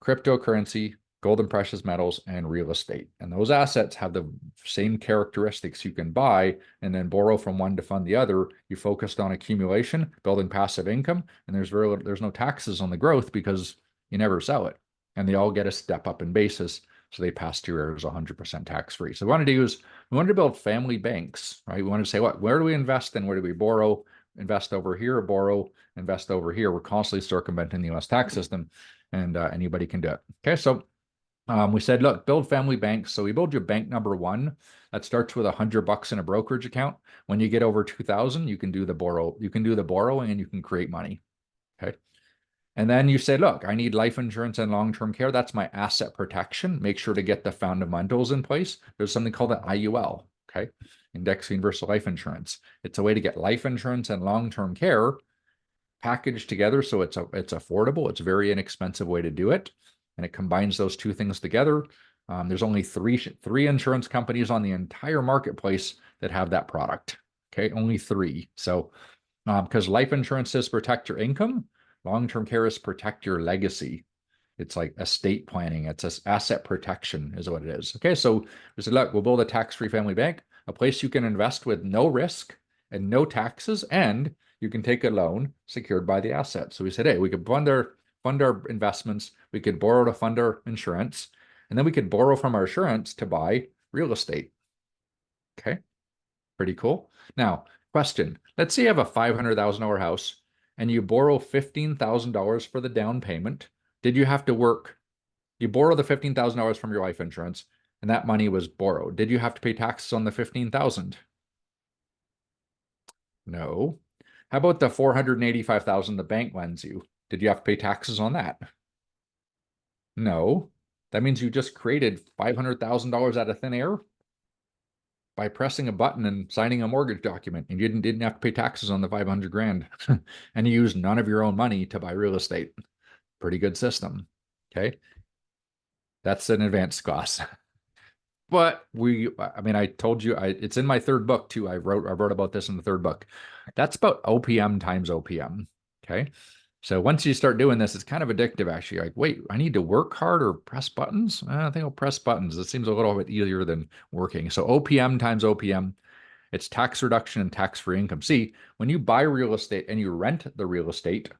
cryptocurrency, gold and precious metals, and real estate. And those assets have the same characteristics. You can buy and then borrow from one to fund the other. You focused on accumulation, building passive income, and there's no taxes on the growth because you never sell it. And they all get a step up in basis. So they pass 2 years 100% tax-free. So we wanted to build family banks, right? We wanted to say, where do we invest and where do we borrow? Invest over here, borrow, invest over here. We're constantly circumventing the US tax system, and anybody can do it. Okay, so we said, look, build family banks. So we build your bank number 1. That starts with $100 in a brokerage account. When you get over 2,000, you can do the borrowing and you can create money. Okay. And then you say, look, I need life insurance and long-term care. That's my asset protection. Make sure to get the fundamentals in place. There's something called an IUL, okay? Index Universal Life Insurance. It's a way to get life insurance and long-term care packaged together so it's affordable. It's a very inexpensive way to do it. And it combines those two things together. There's only three insurance companies on the entire marketplace that have that product, okay? Only 3. So because life insurance says protect your income, long-term care is protect your legacy. It's like estate planning. It's asset protection is what it is. Okay, so we said, look, we'll build a tax-free family bank, a place you can invest with no risk and no taxes, and you can take a loan secured by the asset. So we said, hey, we could fund our investments, we could borrow to fund our insurance, and then we could borrow from our insurance to buy real estate. Okay, pretty cool. Now, question, let's say you have a $500,000 house and you borrow $15,000 for the down payment. Did you have to work? You borrow the $15,000 from your life insurance and that money was borrowed. Did you have to pay taxes on the $15,000? No. How about the $485,000 the bank lends you? Did you have to pay taxes on that? No. That means you just created $500,000 out of thin air by pressing a button and signing a mortgage document, and you didn't have to pay taxes on the 500 grand. And you used none of your own money to buy real estate. Pretty good system. Okay. That's an advanced class. But I mean, I told you, it's in my third book too. I wrote about this in the third book. That's about OPM times OPM. Okay. So once you start doing this, it's kind of addictive actually. Like, wait, I need to work hard or press buttons? I think I'll press buttons. It seems a little bit easier than working. So OPM times OPM, it's tax reduction and tax-free income. See, when you buy real estate and you rent the real estate,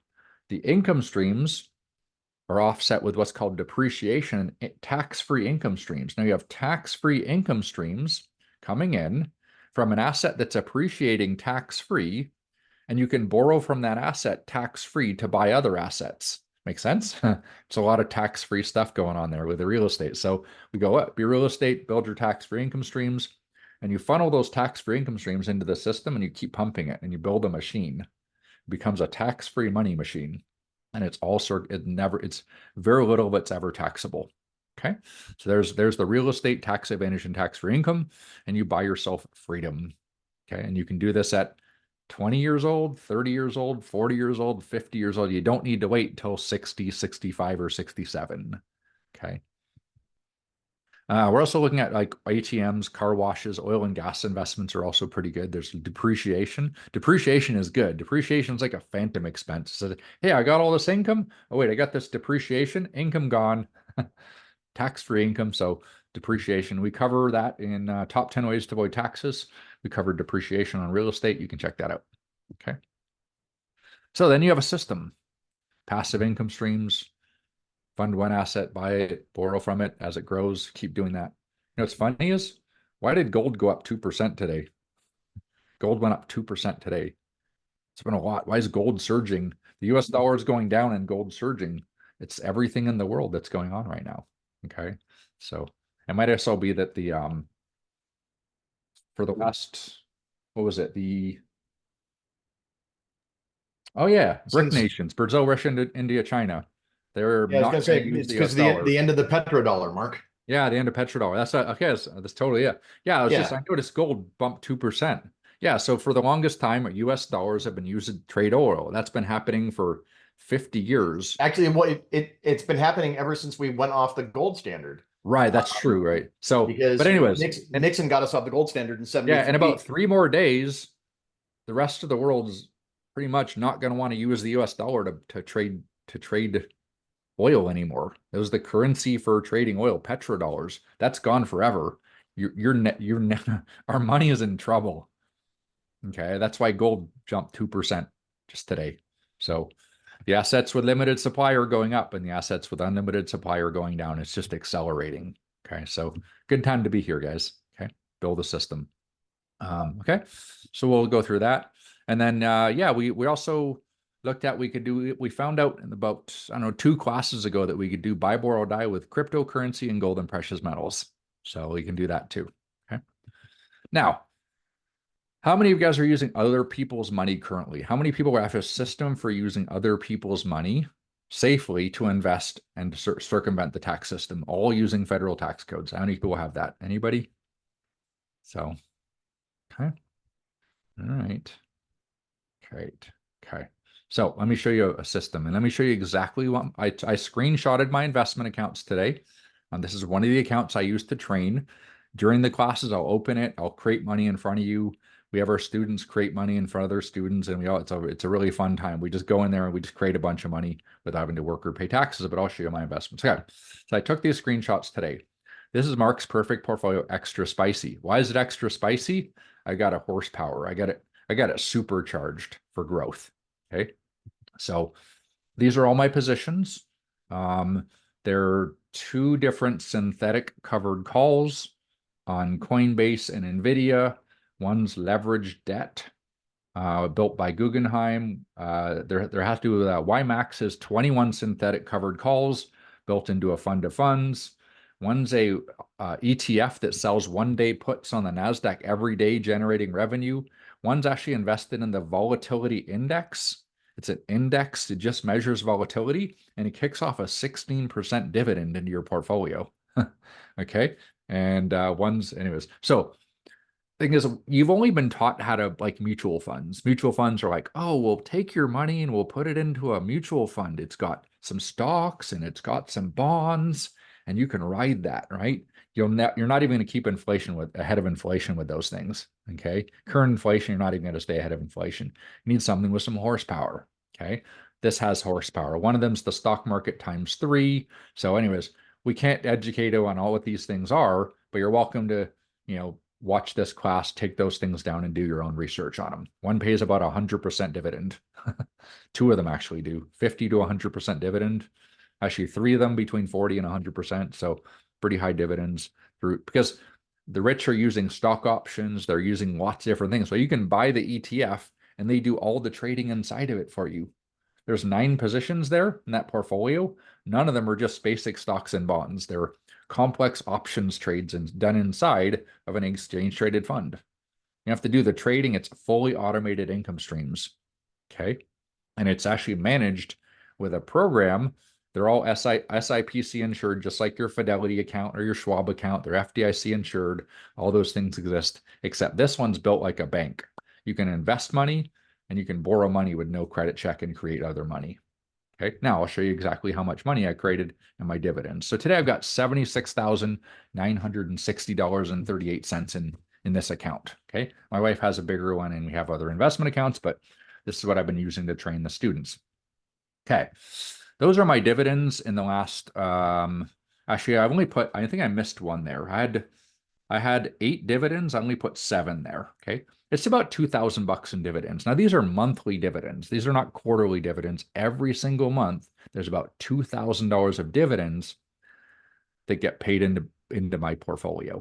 the income streams are offset with what's called depreciation and tax-free income streams. Now you have tax-free income streams coming in from an asset that's appreciating tax-free, and you can borrow from that asset tax-free to buy other assets. Make sense? It's a lot of tax-free stuff going on there with the real estate. So we go up, be real estate, build your tax-free income streams, and you funnel those tax-free income streams into the system and you keep pumping it and you build a machine. It becomes a tax-free money machine. And it's very little of it's ever taxable. Okay. So there's the real estate tax advantage and tax-free income, and you buy yourself freedom. Okay. And you can do this at 20 years old, 30 years old, 40 years old, 50 years old. You don't need to wait until 60, 65, or 67. Okay. We're also looking at like ATMs, car washes, oil and gas investments are also pretty good. There's depreciation. Depreciation is good. Depreciation is like a phantom expense. So, hey, I got all this income. Oh, wait, I got this depreciation. Income gone. Tax-free income. So depreciation. We cover that in top 10 ways to avoid taxes. We covered depreciation on real estate. You can check that out. Okay. So then you have a system. Passive income streams. Fund one asset, buy it, borrow from it as it grows, keep doing that. You know what's funny is, why did gold go up 2% today? Gold went up 2% today. It's been a lot. Why is gold surging? The US dollar is going down and gold surging. It's everything in the world that's going on right now. Okay. So it might also be that for the last, what was it? Oh yeah, BRIC nations, Brazil, Russia, India, China. They're Yeah, I was not gonna say, use it's the because US dollar. the end of the petrodollar, Mark. Yeah, the end of petrodollar. That's okay. That's totally it. Yeah, I noticed gold bumped 2%. Yeah, so for the longest time, US dollars have been used to trade oil. That's been happening for 50 years. Actually, it's been happening ever since we went off the gold standard. Right, that's true, right? So, Because but anyways, Nixon got us off the gold standard in 73. yeah, in about 3 more days, the rest of the world is pretty much not going to want to use the US dollar to trade oil anymore. It was the currency for trading oil, petrodollars. That's gone forever. Our money is in trouble. Okay, that's why gold jumped 2% just today. So the assets with limited supply are going up, and the assets with unlimited supply are going down. It's just accelerating. Okay, so good time to be here, guys. Okay, build a system. Okay, so we'll go through that, and then yeah, we also looked at we found out in about, I don't know, 2 classes ago that we could do buy, borrow, die with cryptocurrency and gold and precious metals. So we can do that too. Okay. Now, how many of you guys are using other people's money currently? How many people have a system for using other people's money safely to invest and to circumvent the tax system, all using federal tax codes? How many people have that? Anybody? So, okay. All right. Great. Okay. So let me show you a system, and let me show you exactly what I screenshotted my investment accounts today. This is one of the accounts I used to train. During the classes, I'll open it. I'll create money in front of you. We have our students create money in front of their students, and it's a really fun time. We just go in there and we just create a bunch of money without having to work or pay taxes, but I'll show you my investments. Okay. So I took these screenshots today. This is Mark's perfect portfolio, extra spicy. Why is it extra spicy? I got a horsepower. I got it supercharged for growth. Okay. So these are all my positions. There are 2 different synthetic covered calls on Coinbase and NVIDIA. One's leveraged debt, built by Guggenheim. There has to be YMAX is 21 synthetic covered calls built into a fund of funds. One's a ETF that sells 1-day puts on the NASDAQ every day, generating revenue. One's actually invested in the volatility index. It's an index that just measures volatility, and it kicks off a 16% dividend into your portfolio. Okay. And anyways. So thing is, you've only been taught how to like mutual funds. Mutual funds are like, oh, we'll take your money and we'll put it into a mutual fund. It's got some stocks and it's got some bonds, and you can ride that, right? You're not even going to keep inflation ahead of inflation with those things. Okay. Current inflation, you're not even going to stay ahead of inflation. You need something with some horsepower. Okay. This has horsepower. One of them's the stock market times 3. So anyways, we can't educate you on all what these things are, but you're welcome to, watch this class, take those things down and do your own research on them. One pays about 100% dividend. 2 of them actually do 50 to 100% dividend. Actually, 3 of them between 40 and 100%. So pretty high dividends because the rich are using stock options. They're using lots of different things. So you can buy the ETF and they do all the trading inside of it for you. There's 9 positions there in that portfolio. None of them are just basic stocks and bonds. They're complex options trades and done inside of an exchange traded fund. You have to do the trading. It's fully automated income streams. Okay. And it's actually managed with a program. They're all SIPC insured, just like your Fidelity account or your Schwab account. They're FDIC insured. All those things exist, except this one's built like a bank. You can invest money and you can borrow money with no credit check and create other money. Okay, now I'll show you exactly how much money I created and my dividends. So today I've got $76,960.38 in this account. Okay, my wife has a bigger one and we have other investment accounts, but this is what I've been using to train the students. Okay, those are my dividends in the last, actually I think I missed one there. I had 8 dividends. I only put 7 there. Okay. It's about $2,000 in dividends. Now, these are monthly dividends. These are not quarterly dividends. Every single month, there's about $2,000 of dividends that get paid into my portfolio.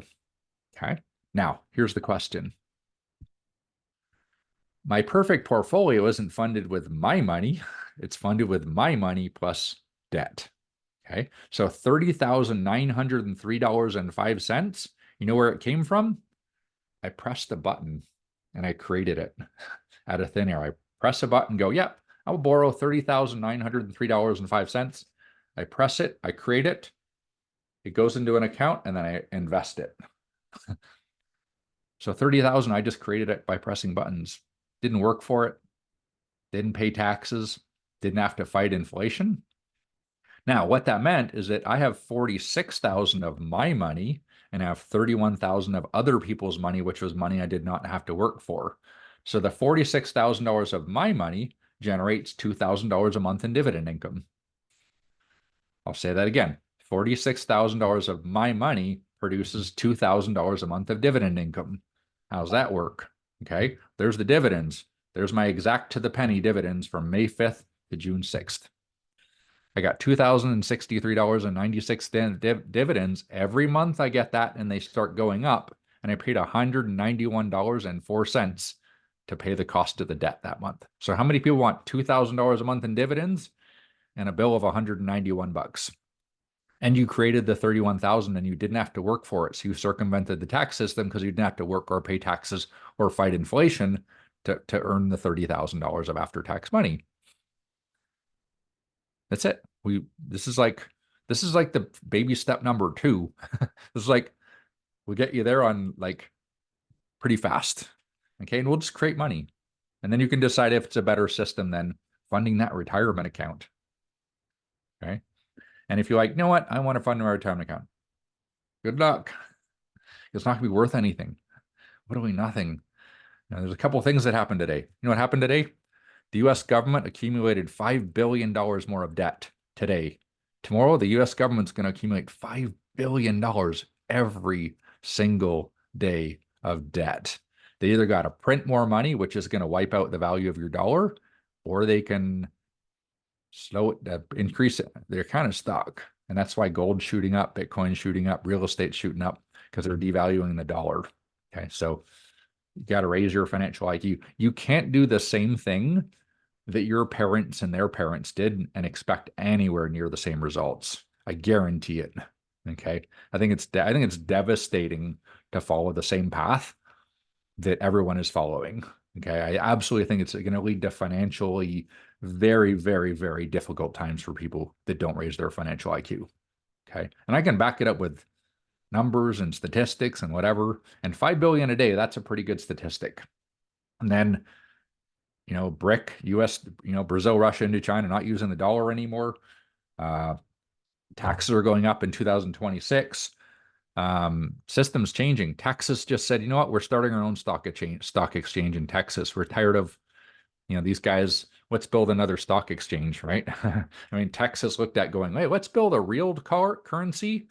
Okay. Now, here's the question. My perfect portfolio isn't funded with my money. It's funded with my money plus debt. Okay. So $30,903.05. You know where it came from? I pressed the button and I created it out of thin air. I press a button, go, yep, I'll borrow $30,903.05. I press it, I create it. It goes into an account and then I invest it. So 30,000, I just created it by pressing buttons. Didn't work for it. Didn't pay taxes. Didn't have to fight inflation. Now, what that meant is that I have 46,000 of my money and have 31,000 of other people's money, which was money I did not have to work for. So the $46,000 of my money generates $2,000 a month in dividend income. I'll say that again. $46,000 of my money produces $2,000 a month of dividend income. How's that work? Okay, there's the dividends. There's my exact to the penny dividends from May 5th to June 6th. I got $2,063.96 dividends. Every month I get that and they start going up. And I paid $191.04 to pay the cost of the debt that month. So how many people want $2,000 a month in dividends and a bill of $191? And you created the 31,000 and you didn't have to work for it. So you circumvented the tax system because you didn't have to work or pay taxes or fight inflation to earn the $30,000 of after-tax money. That's it. This is like the baby step number 2. This is like, we'll get you there on like pretty fast. Okay. And we'll just create money. And then you can decide if it's a better system than funding that retirement account. Okay. And if you're like, you know what, I want to fund my retirement account. Good luck. It's not gonna be worth anything. Literally nothing. Now, there's a couple of things that happened today. You know what happened today? The US government accumulated $5 billion more of debt today. Tomorrow, the US government's going to accumulate $5 billion every single day of debt. They either got to print more money, which is going to wipe out the value of your dollar, or they can slow it, increase it. They're kind of stuck. And that's why gold's shooting up, Bitcoin shooting up, real estate shooting up, because they're devaluing the dollar. Okay. So you got to raise your financial IQ. You can't do the same thing that your parents and their parents did and expect anywhere near the same results. I guarantee it. Okay. I think it's devastating to follow the same path that everyone is following. Okay. I absolutely think it's going to lead to financially very, very, very difficult times for people that don't raise their financial IQ. Okay. And I can back it up with numbers and statistics and whatever. And 5 billion a day, that's a pretty good statistic. And then, BRIC, US, Brazil, Russia, India, China, not using the dollar anymore. Taxes are going up in 2026. Systems changing. Texas just said, you know what, we're starting our own stock exchange in Texas. We're tired of, these guys, let's build another stock exchange, right? I mean, Texas looked at going, wait, let's build a real currency,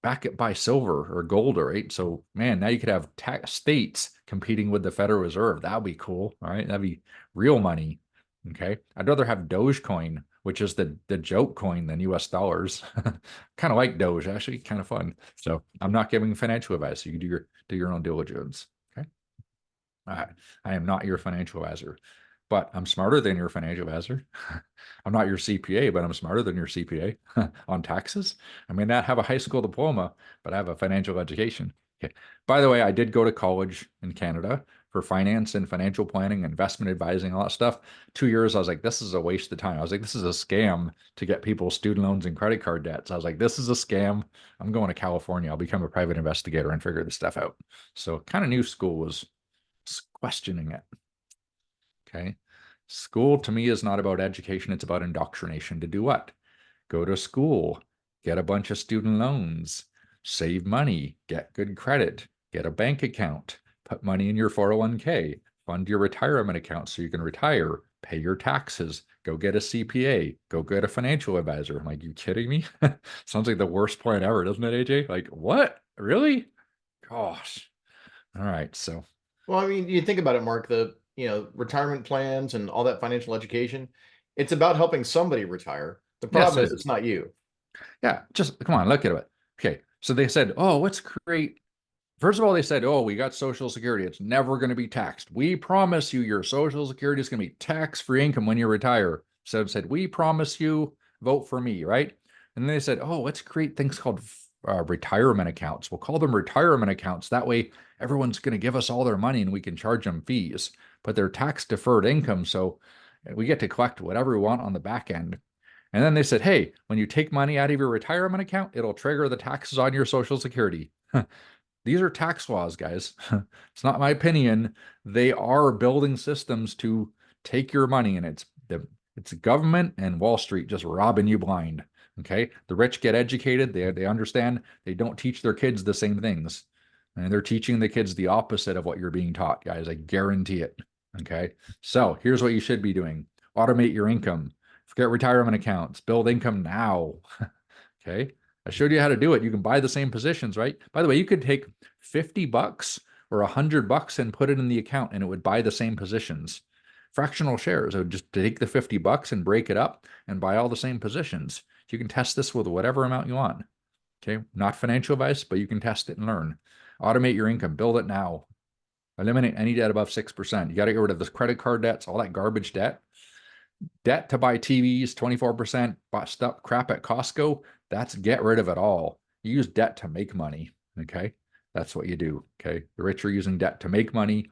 back it by silver or gold, right? So, man, now you could have states competing with the Federal Reserve. That would be cool, all right? That'd be real money, okay? I'd rather have Dogecoin, which is the joke coin, than US dollars. Kind of like Doge, actually, kind of fun. So I'm not giving financial advice. You can do your own diligence, okay? I am not your financial advisor, but I'm smarter than your financial advisor. I'm not your CPA, but I'm smarter than your CPA on taxes. I may not have a high school diploma, but I have a financial education. Okay. By the way, I did go to college in Canada for finance and financial planning, investment advising, all that stuff. 2 years, I was like, this is a waste of time. I was like, this is a scam to get people student loans and credit card debts. I was like, this is a scam. I'm going to California. I'll become a private investigator and figure this stuff out. So kind of new school was questioning it. Okay. School to me is not about education. It's about indoctrination to do what? Go to school, get a bunch of student loans, save money, get good credit, get a bank account, put money in your 401k, fund your retirement account so you can retire, pay your taxes, go get a CPA, go get a financial advisor. I'm like, you kidding me? Sounds like the worst plan ever, doesn't it, AJ? Like, what? Really? Gosh. All right. So, Well, I mean, you think about it, Mark, retirement plans and all that financial education, it's about helping somebody retire. The problem is it's not you. Yeah, just come on, look at it. Okay, so they said, oh, let's create. First of all, they said, oh, we got Social Security. It's never going to be taxed. We promise you your Social Security is going to be tax-free income when you retire. So it said, we promise you, vote for me, right? And then they said, oh, let's create things called retirement accounts. We'll call them retirement accounts. That way, everyone's going to give us all their money and we can charge them fees. But they're tax-deferred income, so we get to collect whatever we want on the back end. And then they said, hey, when you take money out of your retirement account, it'll trigger the taxes on your Social Security. These are tax laws, guys. It's not my opinion. They are building systems to take your money, and it's government and Wall Street just robbing you blind. Okay, the rich get educated. They understand. They don't teach their kids the same things, and they're teaching the kids the opposite of what you're being taught, guys. I guarantee it. Okay, so here's what you should be doing: automate your income. Forget retirement accounts. Build income now. Okay. I showed you how to do it. You can buy the same positions, right? By the way, you could take $50 or $100 and put it in the account and it would buy the same positions. Fractional shares. I would just take the $50 and break it up and buy all the same positions. You can test this with whatever amount you want. Okay. Not financial advice, but you can test it and learn. Automate your income. Build it now. Eliminate any debt above 6%. You got to get rid of this credit card debts, all that garbage debt. Debt to buy TVs, 24%, bought stuff crap at Costco. That's get rid of it all. You use debt to make money. Okay. That's what you do. Okay. The rich are using debt to make money.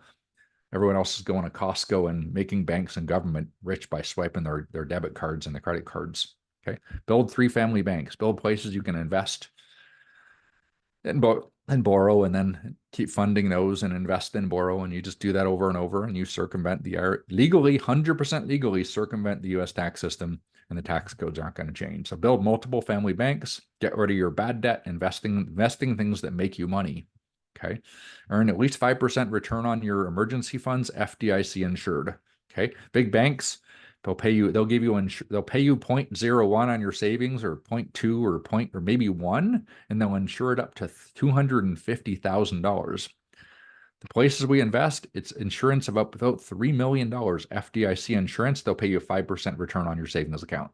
Everyone else is going to Costco and making banks and government rich by swiping their debit cards and the credit cards. Okay. Build 3 family banks, build places you can invest and borrow, and then keep funding those and invest and borrow. And you just do that over and over, and you circumvent legally, 100% legally circumvent the US tax system, and the tax codes aren't going to change. So build multiple family banks, get rid of your bad debt, investing things that make you money. Okay. Earn at least 5% return on your emergency funds, FDIC insured. Okay. Big banks, they'll pay you 0.01 on your savings, or 0.2 or maybe 1, and they'll insure it up to $250,000. The places we invest, it's insurance of up to about $3 million. FDIC insurance, they'll pay you a 5% return on your savings account.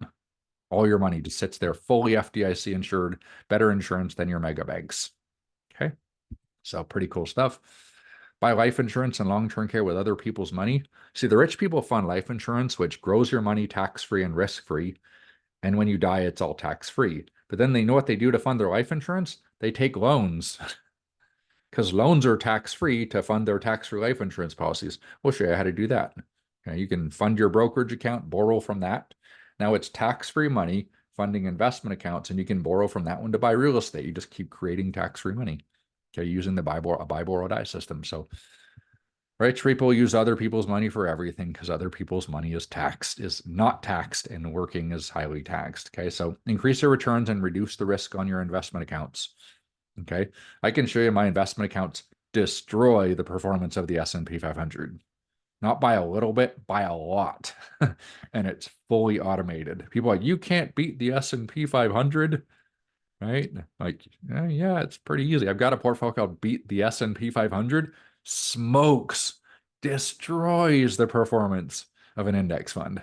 All your money just sits there fully FDIC insured, better insurance than your mega banks. Okay. So pretty cool stuff. Buy life insurance and long-term care with other people's money. See, the rich people fund life insurance, which grows your money tax-free and risk-free. And when you die, it's all tax-free. But then they know what they do to fund their life insurance? They take loans. Because loans are tax-free to fund their tax-free life insurance policies. We'll show you how to do that. Okay, you can fund your brokerage account, borrow from that. Now it's tax-free money, funding investment accounts, and you can borrow from that one to buy real estate. You just keep creating tax-free money. Okay, using the buy, borrow, die system. So rich people use other people's money for everything because other people's money is not taxed, and working is highly taxed. Okay, so increase your returns and reduce the risk on your investment accounts. Okay, I can show you my investment accounts destroy the performance of the S&P 500. Not by a little bit, by a lot. And it's fully automated. People are like, you can't beat the S&P 500. Right? Like, yeah, it's pretty easy. I've got a portfolio called Beat the S&P 500. Smokes, destroys the performance of an index fund.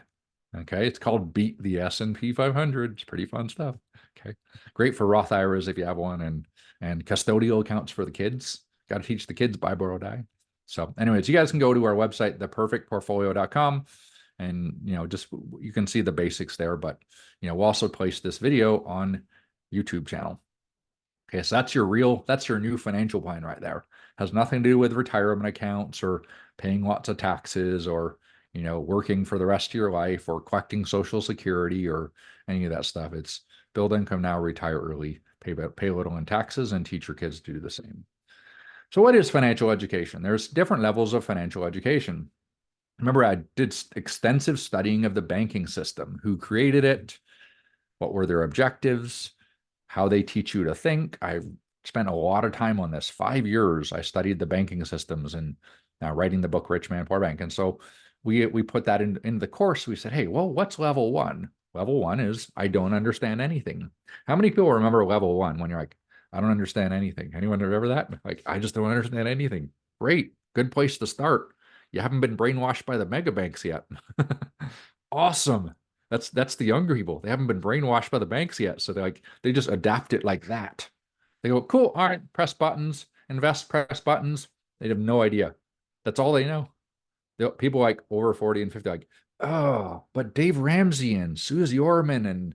Okay, it's called Beat the S&P 500. It's pretty fun stuff. Okay, great for Roth IRAs if you have one, and custodial accounts for the kids. Got to teach the kids buy, borrow, die. So anyways, you guys can go to our website, theperfectportfolio.com, and you can see the basics there. But we'll also place this video on YouTube channel. Okay, so that's your new financial plan right there. Has nothing to do with retirement accounts or paying lots of taxes or working for the rest of your life or collecting Social Security or any of that stuff. It's build income now, retire early, pay little in taxes, and teach your kids to do the same. So what is financial education? There's different levels of financial education. Remember, I did extensive studying of the banking system, who created it, what were their objectives, how they teach you to think. I've spent a lot of time on this. 5 years I studied the banking systems and now writing the book Rich Man, Poor Bank. And so we put that in the course. We said, hey, well, what's level one? Level one is I don't understand anything. How many people remember level one when you're like, I don't understand anything? Anyone remember that? Like, I just don't understand anything. Great. Good place to start. You haven't been brainwashed by the mega banks yet. Awesome. That's the younger people. They haven't been brainwashed by the banks yet. So they just adapt it like that. They go, cool, all right, press buttons, invest, press buttons. They have no idea. That's all they know. People like over 40 and 50, like, oh, but Dave Ramsey and Susie Orman and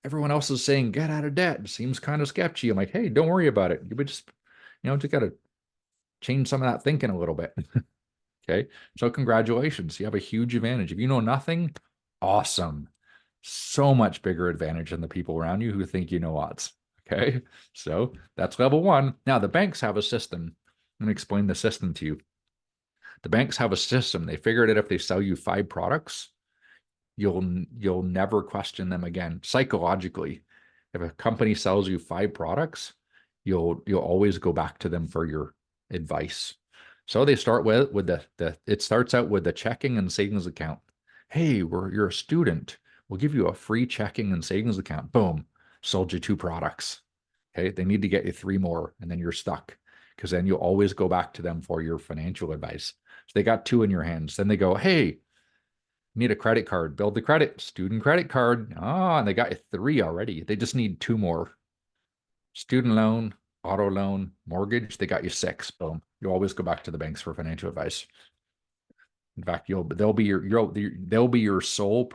everyone else is saying get out of debt. It seems kind of sketchy. I'm like, hey, don't worry about it. You would just got to change some of that thinking a little bit. Okay, so congratulations. You have a huge advantage. If you know nothing, awesome. So much bigger advantage than the people around you who think you know lots. Okay, so that's level one. Now the banks have a system. I'm going to explain the system to you. The banks have a system. They figured out if they sell you 5 products, you'll never question them again. Psychologically, if a company sells you 5 products, you'll always go back to them for your advice. So they start with it starts out with the checking and savings account. Hey, you're a student. We'll give you a free checking and savings account. Boom, sold you 2 products. Okay, they need to get you 3 more, and then you're stuck, because then you'll always go back to them for your financial advice. So they got 2 in your hands. Then they go, hey, need a credit card, build the credit, student credit card. And they got you 3 already. They just need 2 more. Student loan, auto loan, mortgage, they got you 6. Boom. You always go back to the banks for financial advice. In fact, they'll be your sole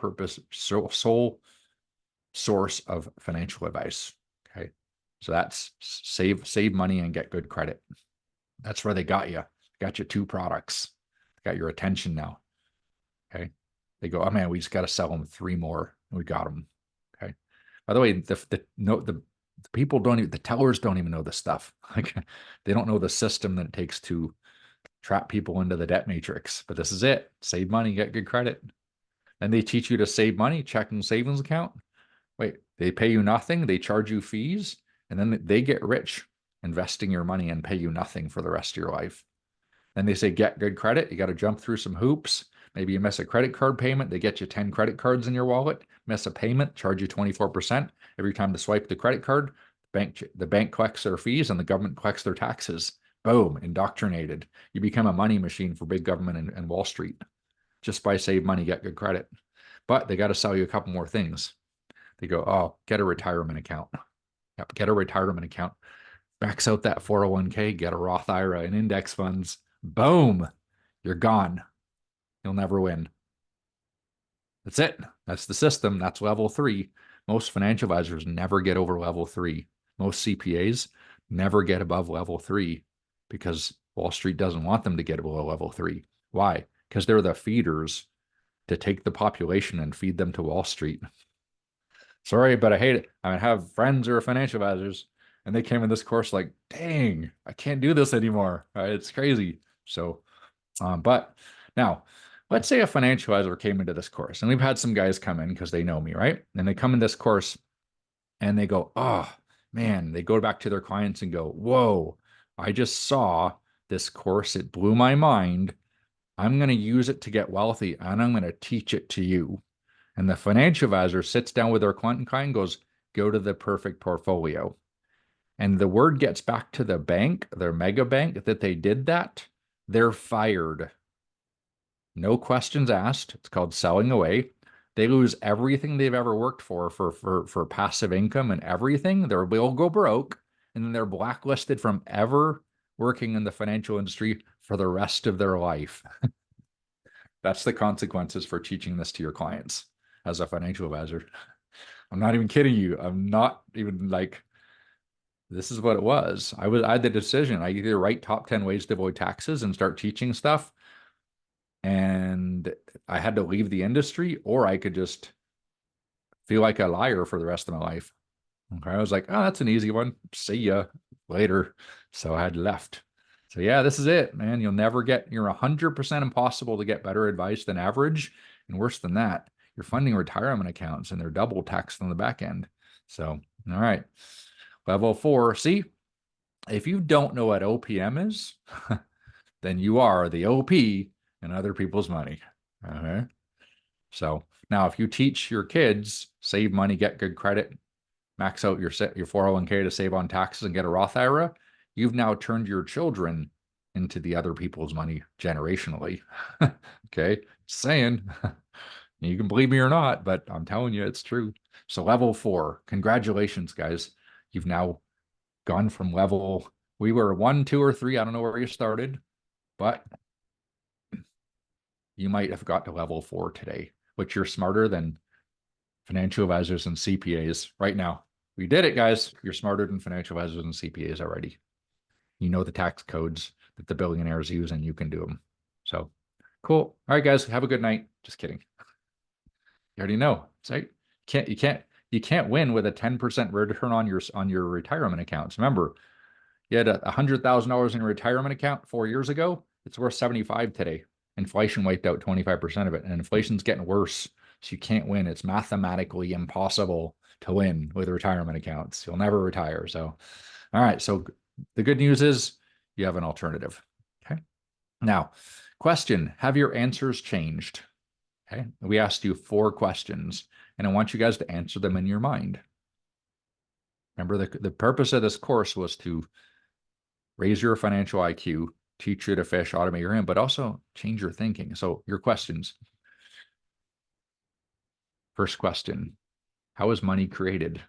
source of financial advice. Okay, so that's save money and get good credit. That's where they got you. Got you 2 products. Got your attention now. Okay, they go, oh man, we just got to sell them 3 more, and we got them. Okay. By the way, the people the tellers don't even know this stuff. Like, they don't know the system that it takes to trap people into the debt matrix. But this is it. Save money, get good credit. Then they teach you to save money, checking savings account. Wait, they pay you nothing, they charge you fees, and then they get rich investing your money and pay you nothing for the rest of your life. Then they say get good credit. You got to jump through some hoops. Maybe you miss a credit card payment. They get you 10 credit cards in your wallet. Miss a payment, charge you 24% every time to swipe the credit card. The bank collects their fees and the government collects their taxes. Boom, indoctrinated. You become a money machine for big government and Wall Street just by save money, get good credit. But they got to sell you a couple more things. They go, oh, get a retirement account. Yep, get a retirement account. Max out that 401k, get a Roth IRA and index funds. Boom, you're gone. You'll never win. That's it. That's the system. That's level 3. Most financial advisors never get over level 3. Most CPAs never get above level 3 because Wall Street doesn't want them to get below level 3. Why? Because they're the feeders to take the population and feed them to Wall Street. Sorry, but I hate it. I have friends who are financial advisors, and they came in this course like, dang, I can't do this anymore. It's crazy. So, but now, let's say a financial advisor came into this course, and we've had some guys come in because they know me, right? And they come in this course, and they go, oh, man, they go back to their clients and go, whoa, I just saw this course. It blew my mind. I'm going to use it to get wealthy, and I'm going to teach it to you. And the financial advisor sits down with their client and goes, go to the perfect portfolio. And the word gets back to the bank, their mega bank, that they did that. They're fired. No questions asked. It's called selling away. They lose everything they've ever worked for passive income and everything. They'll go broke, and then they're blacklisted from ever working in the financial industry for the rest of their life. That's the consequences for teaching this to your clients as a financial advisor. I'm not even kidding you. I'm not even like, this is what it was. I had the decision. I either write top 10 ways to avoid taxes and start teaching stuff, and I had to leave the industry, or I could just feel like a liar for the rest of my life. Okay. I was like, oh, that's an easy one. See ya later. So I had left. So yeah, this is it, man. You're 100% impossible to get better advice than average. And worse than that, you're funding retirement accounts and they're double taxed on the back end. So, all right. Level 4. See, if you don't know what OPM is, then you are the OP in other people's money. Okay. So now if you teach your kids, save money, get good credit, max out your 401k to save on taxes and get a Roth IRA, you've now turned your children into the other people's money generationally. Okay. Saying, you can believe me or not, but I'm telling you, it's true. So level 4, congratulations, guys. You've now gone from we were 1, 2, or 3. I don't know where you started, but you might have got to level 4 today, which you're smarter than financial advisors and CPAs right now. We did it, guys. You're smarter than financial advisors and CPAs already. You know the tax codes that the billionaires use, and you can do them. So cool. All right, guys, have a good night. Just kidding. You already know. It's like you can't win with a 10% return on your retirement accounts. Remember, you had $100,000 in a retirement account 4 years ago. It's worth 75 today. Inflation wiped out 25% of it, and inflation's getting worse. So you can't win. It's mathematically impossible to win with retirement accounts. You'll never retire. So, all right. So the good news is you have an alternative. Okay. Now, question, have your answers changed? Okay. We asked you 4 questions, and I want you guys to answer them in your mind. Remember, the purpose of this course was to raise your financial IQ, teach you to fish, automate your hand, but also change your thinking. So your questions. First question, how is money created?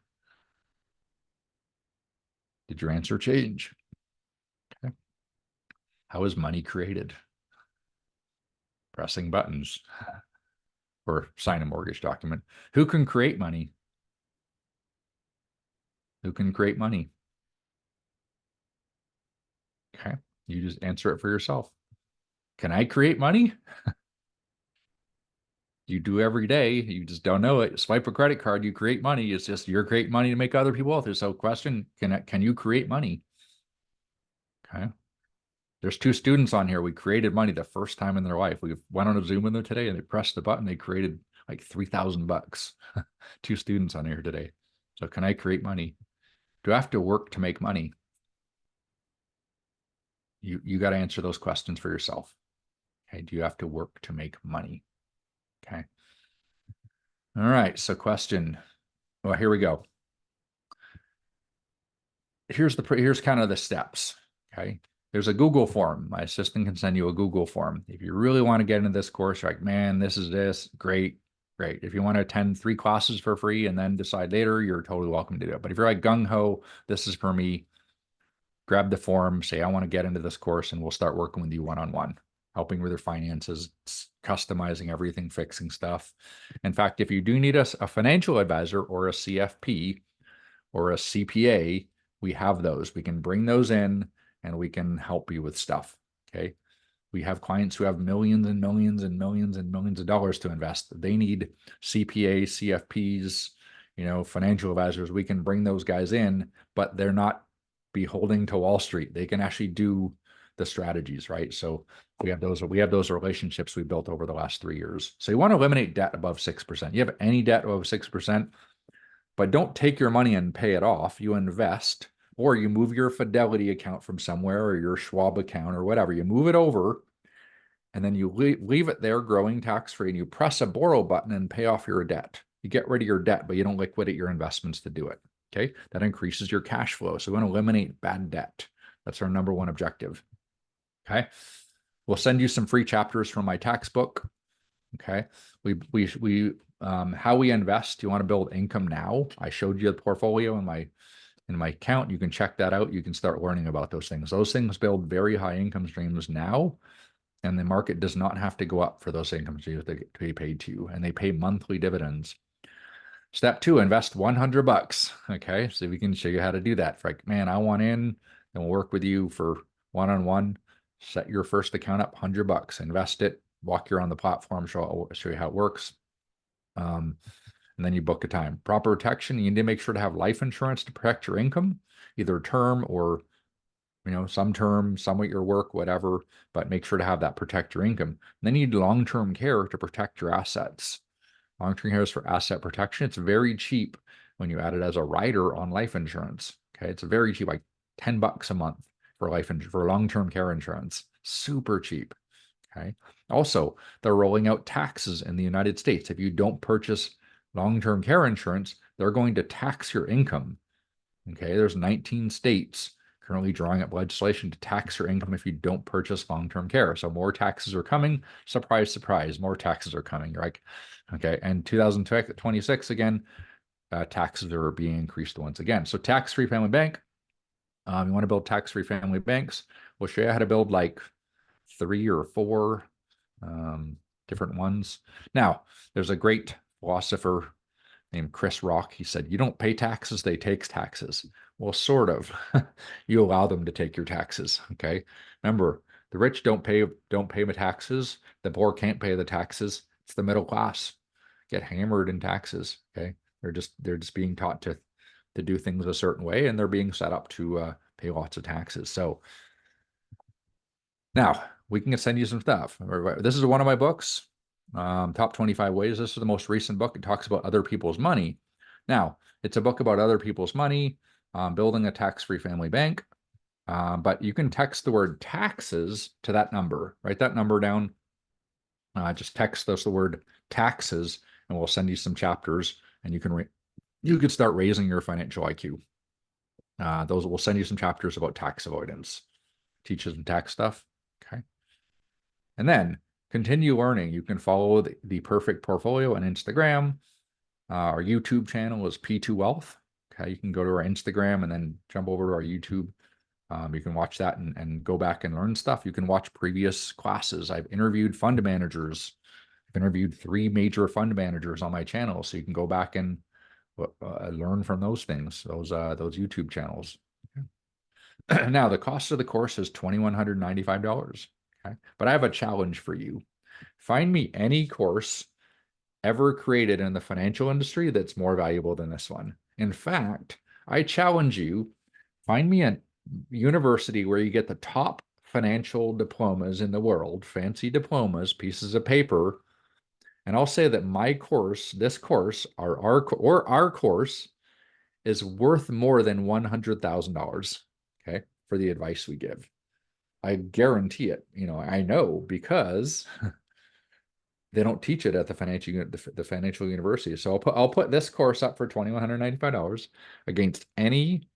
Did your answer change? Okay. How is money created? Pressing buttons or sign a mortgage document. Who can create money? Who can create money? Okay. You just answer it for yourself. Can I create money? You do every day. You just don't know it. Swipe a credit card, you create money. It's just you're creating money to make other people wealthy. So question, can you create money? Okay. There's 2 students on here. We created money the first time in their life. We went on a Zoom with them today and they pressed the button. They created like $3,000. 2 students on here today. So can I create money? Do I have to work to make money? You got to answer those questions for yourself. Okay. Do you have to work to make money? Okay. All right. So question. Well, here we go. Here's kind of the steps. Okay. there's a Google form. My assistant can send you a Google form. If you really want to get into this course, you're like, man, this is great. Great. If you want to attend 3 classes for free and then decide later, you're totally welcome to do it. But if you're like gung-ho, this is for me, grab the form, say, I want to get into this course, and we'll start working with you one-on-one, helping with your finances, customizing everything, fixing stuff. In fact, if you do need a financial advisor or a CFP or a CPA, we have those. We can bring those in and we can help you with stuff. Okay. We have clients who have millions and millions and millions and millions of dollars to invest. They need CPA, CFPs, financial advisors. We can bring those guys in, but they're not beholden to Wall Street. They can actually do the strategies, right? So we have those relationships we built over the last 3 years. So you want to eliminate debt above 6%. You have any debt above 6%, but don't take your money and pay it off. You invest, or you move your Fidelity account from somewhere, or your Schwab account, or whatever. You move it over, and then you leave it there growing tax-free, and you press a borrow button and pay off your debt. You get rid of your debt, but you don't liquidate your investments to do it. Okay, that increases your cash flow. So we want to eliminate bad debt. That's our number one objective. Okay, we'll send you some free chapters from my tax book. Okay, how we invest. You want to build income now. I showed you the portfolio in my account. You can check that out. You can start learning about those things. Those things build very high income streams now, and the market does not have to go up for those income streams to be paid to you, and they pay monthly dividends. Step 2, invest $100. Okay, so we can show you how to do that. Like, man, I want in, and we'll work with you for one-on-one. Set your first account up, $100. Invest it. Walk you around the platform. Show you how it works. And then you book a time. Proper protection. You need to make sure to have life insurance to protect your income, either term or some term, some at your work, whatever. But make sure to have that protect your income. And then you need long-term care to protect your assets. Long-term care is for asset protection. It's very cheap when you add it as a rider on life insurance. Okay, it's very cheap, like $10 a month for long-term care insurance. Super cheap. Okay. Also, they're rolling out taxes in the United States. If you don't purchase long-term care insurance, they're going to tax your income. Okay, there's 19 states currently drawing up legislation to tax your income if you don't purchase long-term care. So more taxes are coming. Surprise, surprise, more taxes are coming. You're like, okay, and 2026 again, taxes are being increased once again. So tax-free family bank. You want to build tax-free family banks. We'll show you how to build like 3 or 4 different ones. Now, there's a great philosopher named Chris Rock. He said, you don't pay taxes, they take taxes. Well, sort of. You allow them to take your taxes. Okay. Remember, the rich don't pay the taxes. The poor can't pay the taxes. It's the middle class get hammered in taxes. Okay. They're just being taught to do things a certain way, and they're being set up to pay lots of taxes. So now we can send you some stuff. This is one of my books, Top 25 Ways. This is the most recent book. It talks about other people's money. Now, it's a book about other people's money, building a tax-free family bank. But you can text the word taxes to that number. Write that number down. Just text us the word taxes, and we'll send you some chapters, and you can start raising your financial IQ. Those will send you some chapters about tax avoidance, teach you some tax stuff. Okay. And then continue learning. You can follow the Perfect Portfolio on Instagram. Our YouTube channel is P2 Wealth. Okay. You can go to our Instagram and then jump over to our YouTube. You can watch that and go back and learn stuff. You can watch previous classes. I've interviewed fund managers. I've interviewed 3 major fund managers on my channel. So you can go back and learn from those things, those YouTube channels. Okay. Now, the cost of the course is $2,195. Okay. But I have a challenge for you. Find me any course ever created in the financial industry that's more valuable than this one. In fact, I challenge you, find me a university where you get the top financial diplomas in the world, fancy diplomas, pieces of paper, and I'll say that my course, this course, our course is worth more than $100,000, okay, for the advice we give. I guarantee it. I know because they don't teach it at the financial university. So I'll put this course up for $2,195 against any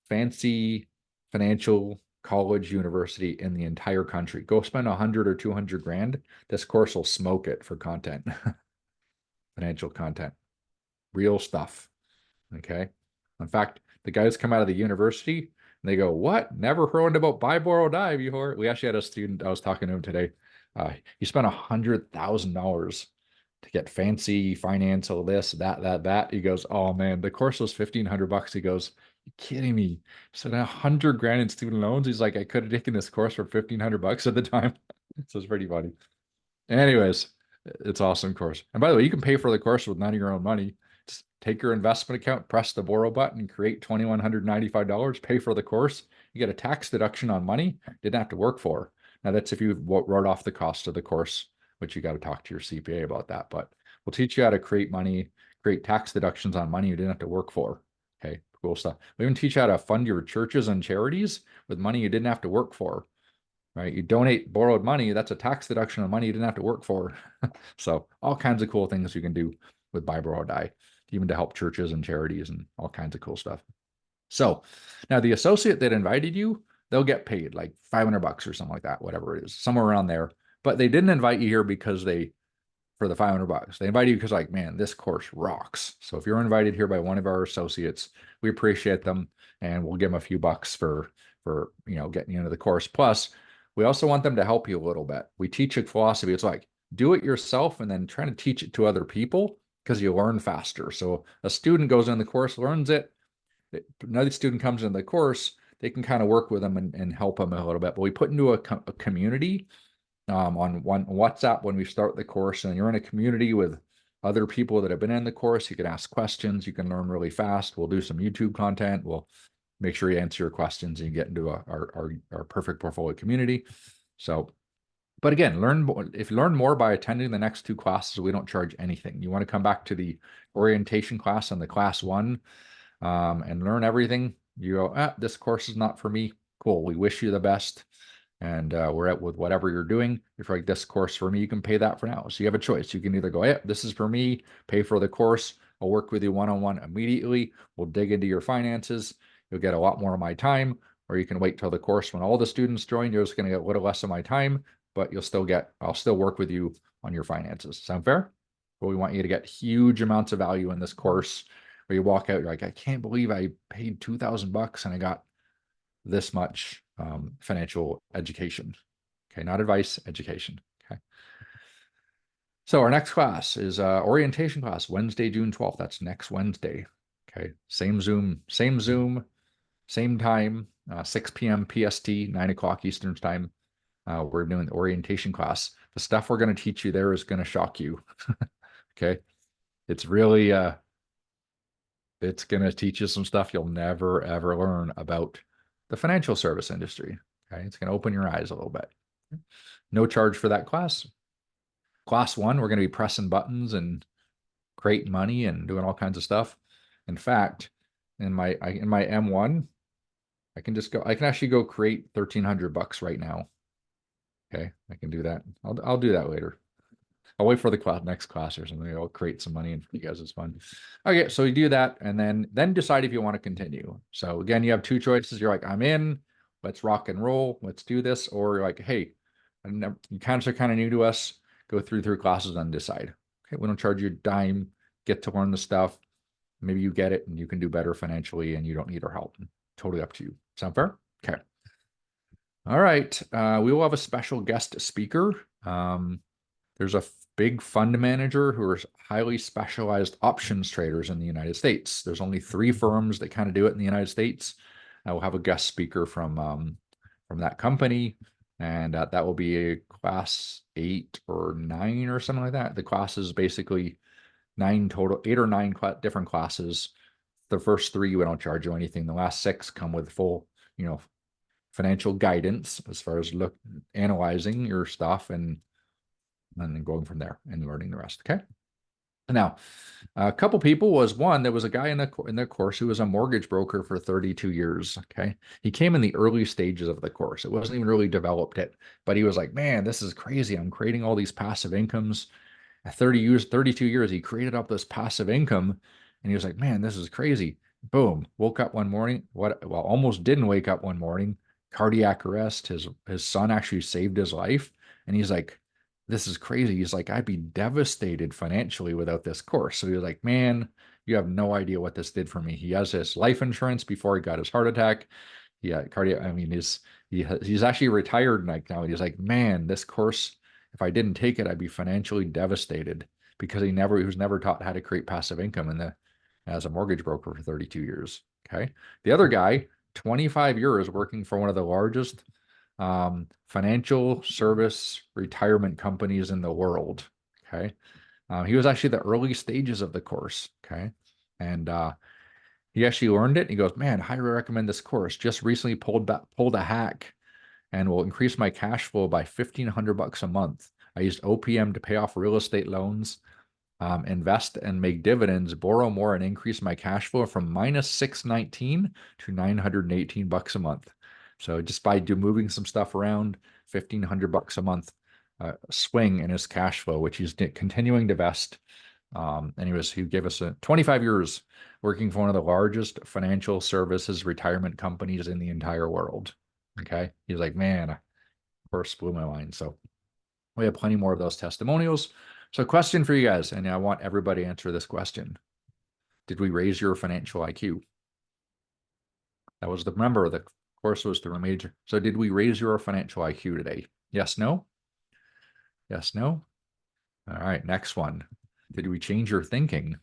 fancy financial college university in the entire country. Go spend 100 or 200 grand. This course will smoke it for content, financial content, real stuff. Okay. In fact, the guys come out of the university and they go, "What? Never heard about buy, borrow, die before." We actually had a student, I was talking to him today. He spent $100,000 to get fancy financial this, that. He goes, "Oh man, the course was $1,500." He goes, "You kidding me?" So 100 grand in student loans. He's like, "I could have taken this course for $1,500 at the time." So it's pretty funny. Anyways, it's awesome course. And by the way, you can pay for the course with none of your own money. Just take your investment account, press the borrow button, create $2,195, pay for the course. You get a tax deduction on money you didn't have to work for. Now that's if you wrote off the cost of the course, which you got to talk to your CPA about that. But we'll teach you how to create money, create tax deductions on money you didn't have to work for. Okay, cool stuff. We even teach you how to fund your churches and charities with money you didn't have to work for. Right? You donate borrowed money, that's a tax deduction on money you didn't have to work for. So all kinds of cool things you can do with buy, borrow, die, even to help churches and charities and all kinds of cool stuff. So now the associate that invited you, they'll get paid like $500 or something like that, whatever it is, somewhere around there. But they didn't invite you here because for the $500. They invited you because like, man, this course rocks. So if you're invited here by one of our associates, we appreciate them and we'll give them a few bucks for getting you into the course. Plus, we also want them to help you a little bit. We teach a philosophy. It's like, do it yourself and then try to teach it to other people because you learn faster. So a student goes in the course, learns it. Another student comes in the course, they can kind of work with them and help them a little bit. But we put into a community on WhatsApp when we start the course, and you're in a community with other people that have been in the course. You can ask questions. You can learn really fast. We'll do some YouTube content. We'll make sure you answer your questions and you get into our perfect portfolio community. So, but again, if you learn more by attending the next 2 classes, we don't charge anything. You want to come back to the orientation class and the class 1 and learn everything. You go, this course is not for me. Cool. We wish you the best. And we're at with whatever you're doing. If you're like, this course for me, you can pay that for now. So you have a choice. You can either go, this is for me, pay for the course. I'll work with you one-on-one immediately. We'll dig into your finances. You'll get a lot more of my time, or you can wait till the course when all the students join. You're just going to get a little less of my time, but I'll still work with you on your finances. Sound fair? But we want you to get huge amounts of value in this course where you walk out, you're like, I can't believe I paid $2,000 and I got this much financial education. Okay, not advice, education. Okay. So our next class is orientation class, Wednesday, June 12th. That's next Wednesday. Okay, same Zoom, same time, 6 p.m. PST, 9 o'clock Eastern time. We're doing the orientation class. The stuff we're going to teach you there is going to shock you. Okay, it's really it's going to teach you some stuff you'll never ever learn about the financial service industry. Okay, it's going to open your eyes a little bit. No charge for that class. Class 1, we're going to be pressing buttons and creating money and doing all kinds of stuff. In fact, in my M1, I can actually go create $1,300 right now. Okay, I can do that. I'll do that later. I'll wait for the next class or something. I'll create some money and for you guys, it's fun. Okay, so you do that and then decide if you want to continue. So again, you have 2 choices. You're like, I'm in, let's rock and roll, let's do this. Or you're like, hey, you kind of new to us, go through 3 classes and decide. Okay, we don't charge you a dime, get to learn the stuff. Maybe you get it and you can do better financially and you don't need our help. Totally up to you. Sound fair? Okay. All right. We will have a special guest speaker. There's a big fund manager who are highly specialized options traders in the United States. There's only 3 firms that kind of do it in the United States. I will have a guest speaker from that company, and that will be a class 8 or 9 or something like that. The class is basically 9 total, 8 or 9 different classes. The first 3, we don't charge you anything. The last 6 come with full, financial guidance as far as analyzing your stuff and then going from there and learning the rest. Okay. Now, a couple people there was a guy in the course who was a mortgage broker for 32 years. Okay. He came in the early stages of the course. It wasn't even really developed yet, but he was like, man, this is crazy. I'm creating all these passive incomes. At 32 years, he created up this passive income and he was like, man, this is crazy. Boom. Woke up one morning. Almost didn't wake up one morning. cardiac arrest. His son actually saved his life. And he's like, this is crazy. He's like, I'd be devastated financially without this course. So he was like, man, you have no idea what this did for me. He has his life insurance before he got his heart attack. Yeah, cardiac. I mean, he's actually retired like now. He's like, man, this course, if I didn't take it, I'd be financially devastated because he was never taught how to create passive income as a mortgage broker for 32 years. Okay. The other guy, 25 years working for one of the largest financial service retirement companies in the world. Okay. He was actually the early stages of the course. Okay. And he actually learned it. He goes, man, highly recommend this course. Just recently pulled a hack and will increase my cash flow by $1,500 a month. I used OPM to pay off real estate loans, invest and make dividends, borrow more, and increase my cash flow from minus $619 to $918 a month. So just by moving some stuff around, $1,500 a month swing in his cash flow, which he's continuing to invest. He gave us 25 years working for one of the largest financial services retirement companies in the entire world. Okay. He's like, man, of course, blew my mind. So we have plenty more of those testimonials. So question for you guys, and I want everybody to answer this question. Did we raise your financial IQ? That was remember, the course was the major. So did we raise your financial IQ today? Yes, no? Yes, no? All right, next one. Did we change your thinking?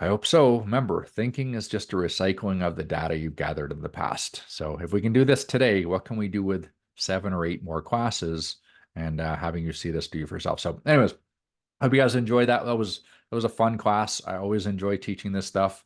I hope so. Remember, thinking is just a recycling of the data you've gathered in the past. So if we can do this today, what can we do with 7 or 8 more classes and having you see this do for yourself? So anyways, hope you guys enjoyed that. That was a fun class. I always enjoy teaching this stuff.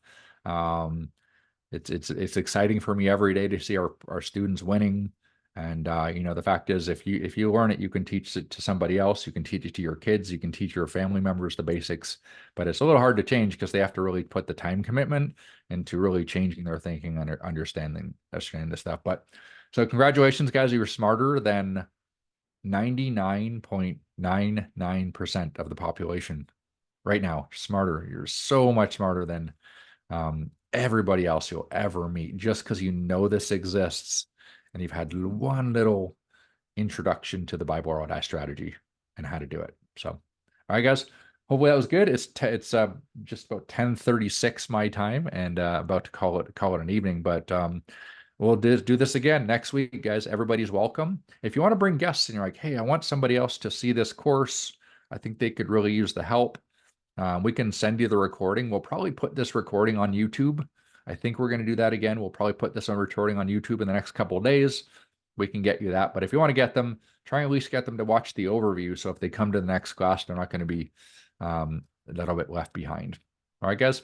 It's exciting for me every day to see our students winning. And the fact is, if you learn it, you can teach it to somebody else. You can teach it to your kids. You can teach your family members the basics. But it's a little hard to change because they have to really put the time commitment into really changing their thinking and understanding this stuff. But so congratulations, guys. You were smarter than 99.99% of the population right now. Smarter. You're so much smarter than everybody else you'll ever meet just because you know this exists. And you've had one little introduction to the Bible ROI strategy and how to do it. So, all right, guys, hopefully that was good. It's just about 10:36 my time and about to call it an evening, but we'll do this again next week, guys. Everybody's welcome. If you want to bring guests and you're like, hey, I want somebody else to see this course, I think they could really use the help. We can send you the recording. We'll probably put this recording on YouTube. I think we're going to do that again. We'll probably put this on recording on YouTube in the next couple of days. We can get you that. But if you want to get them, try and at least get them to watch the overview. So if they come to the next class, they're not going to be a little bit left behind. All right, guys.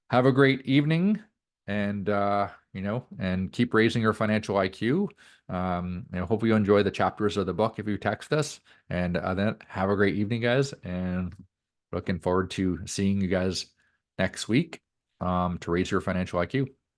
Have a great evening and, and keep raising your financial IQ. Hopefully you enjoy the chapters of the book if you text us. And then have a great evening, guys. And looking forward to seeing you guys next week to raise your financial IQ.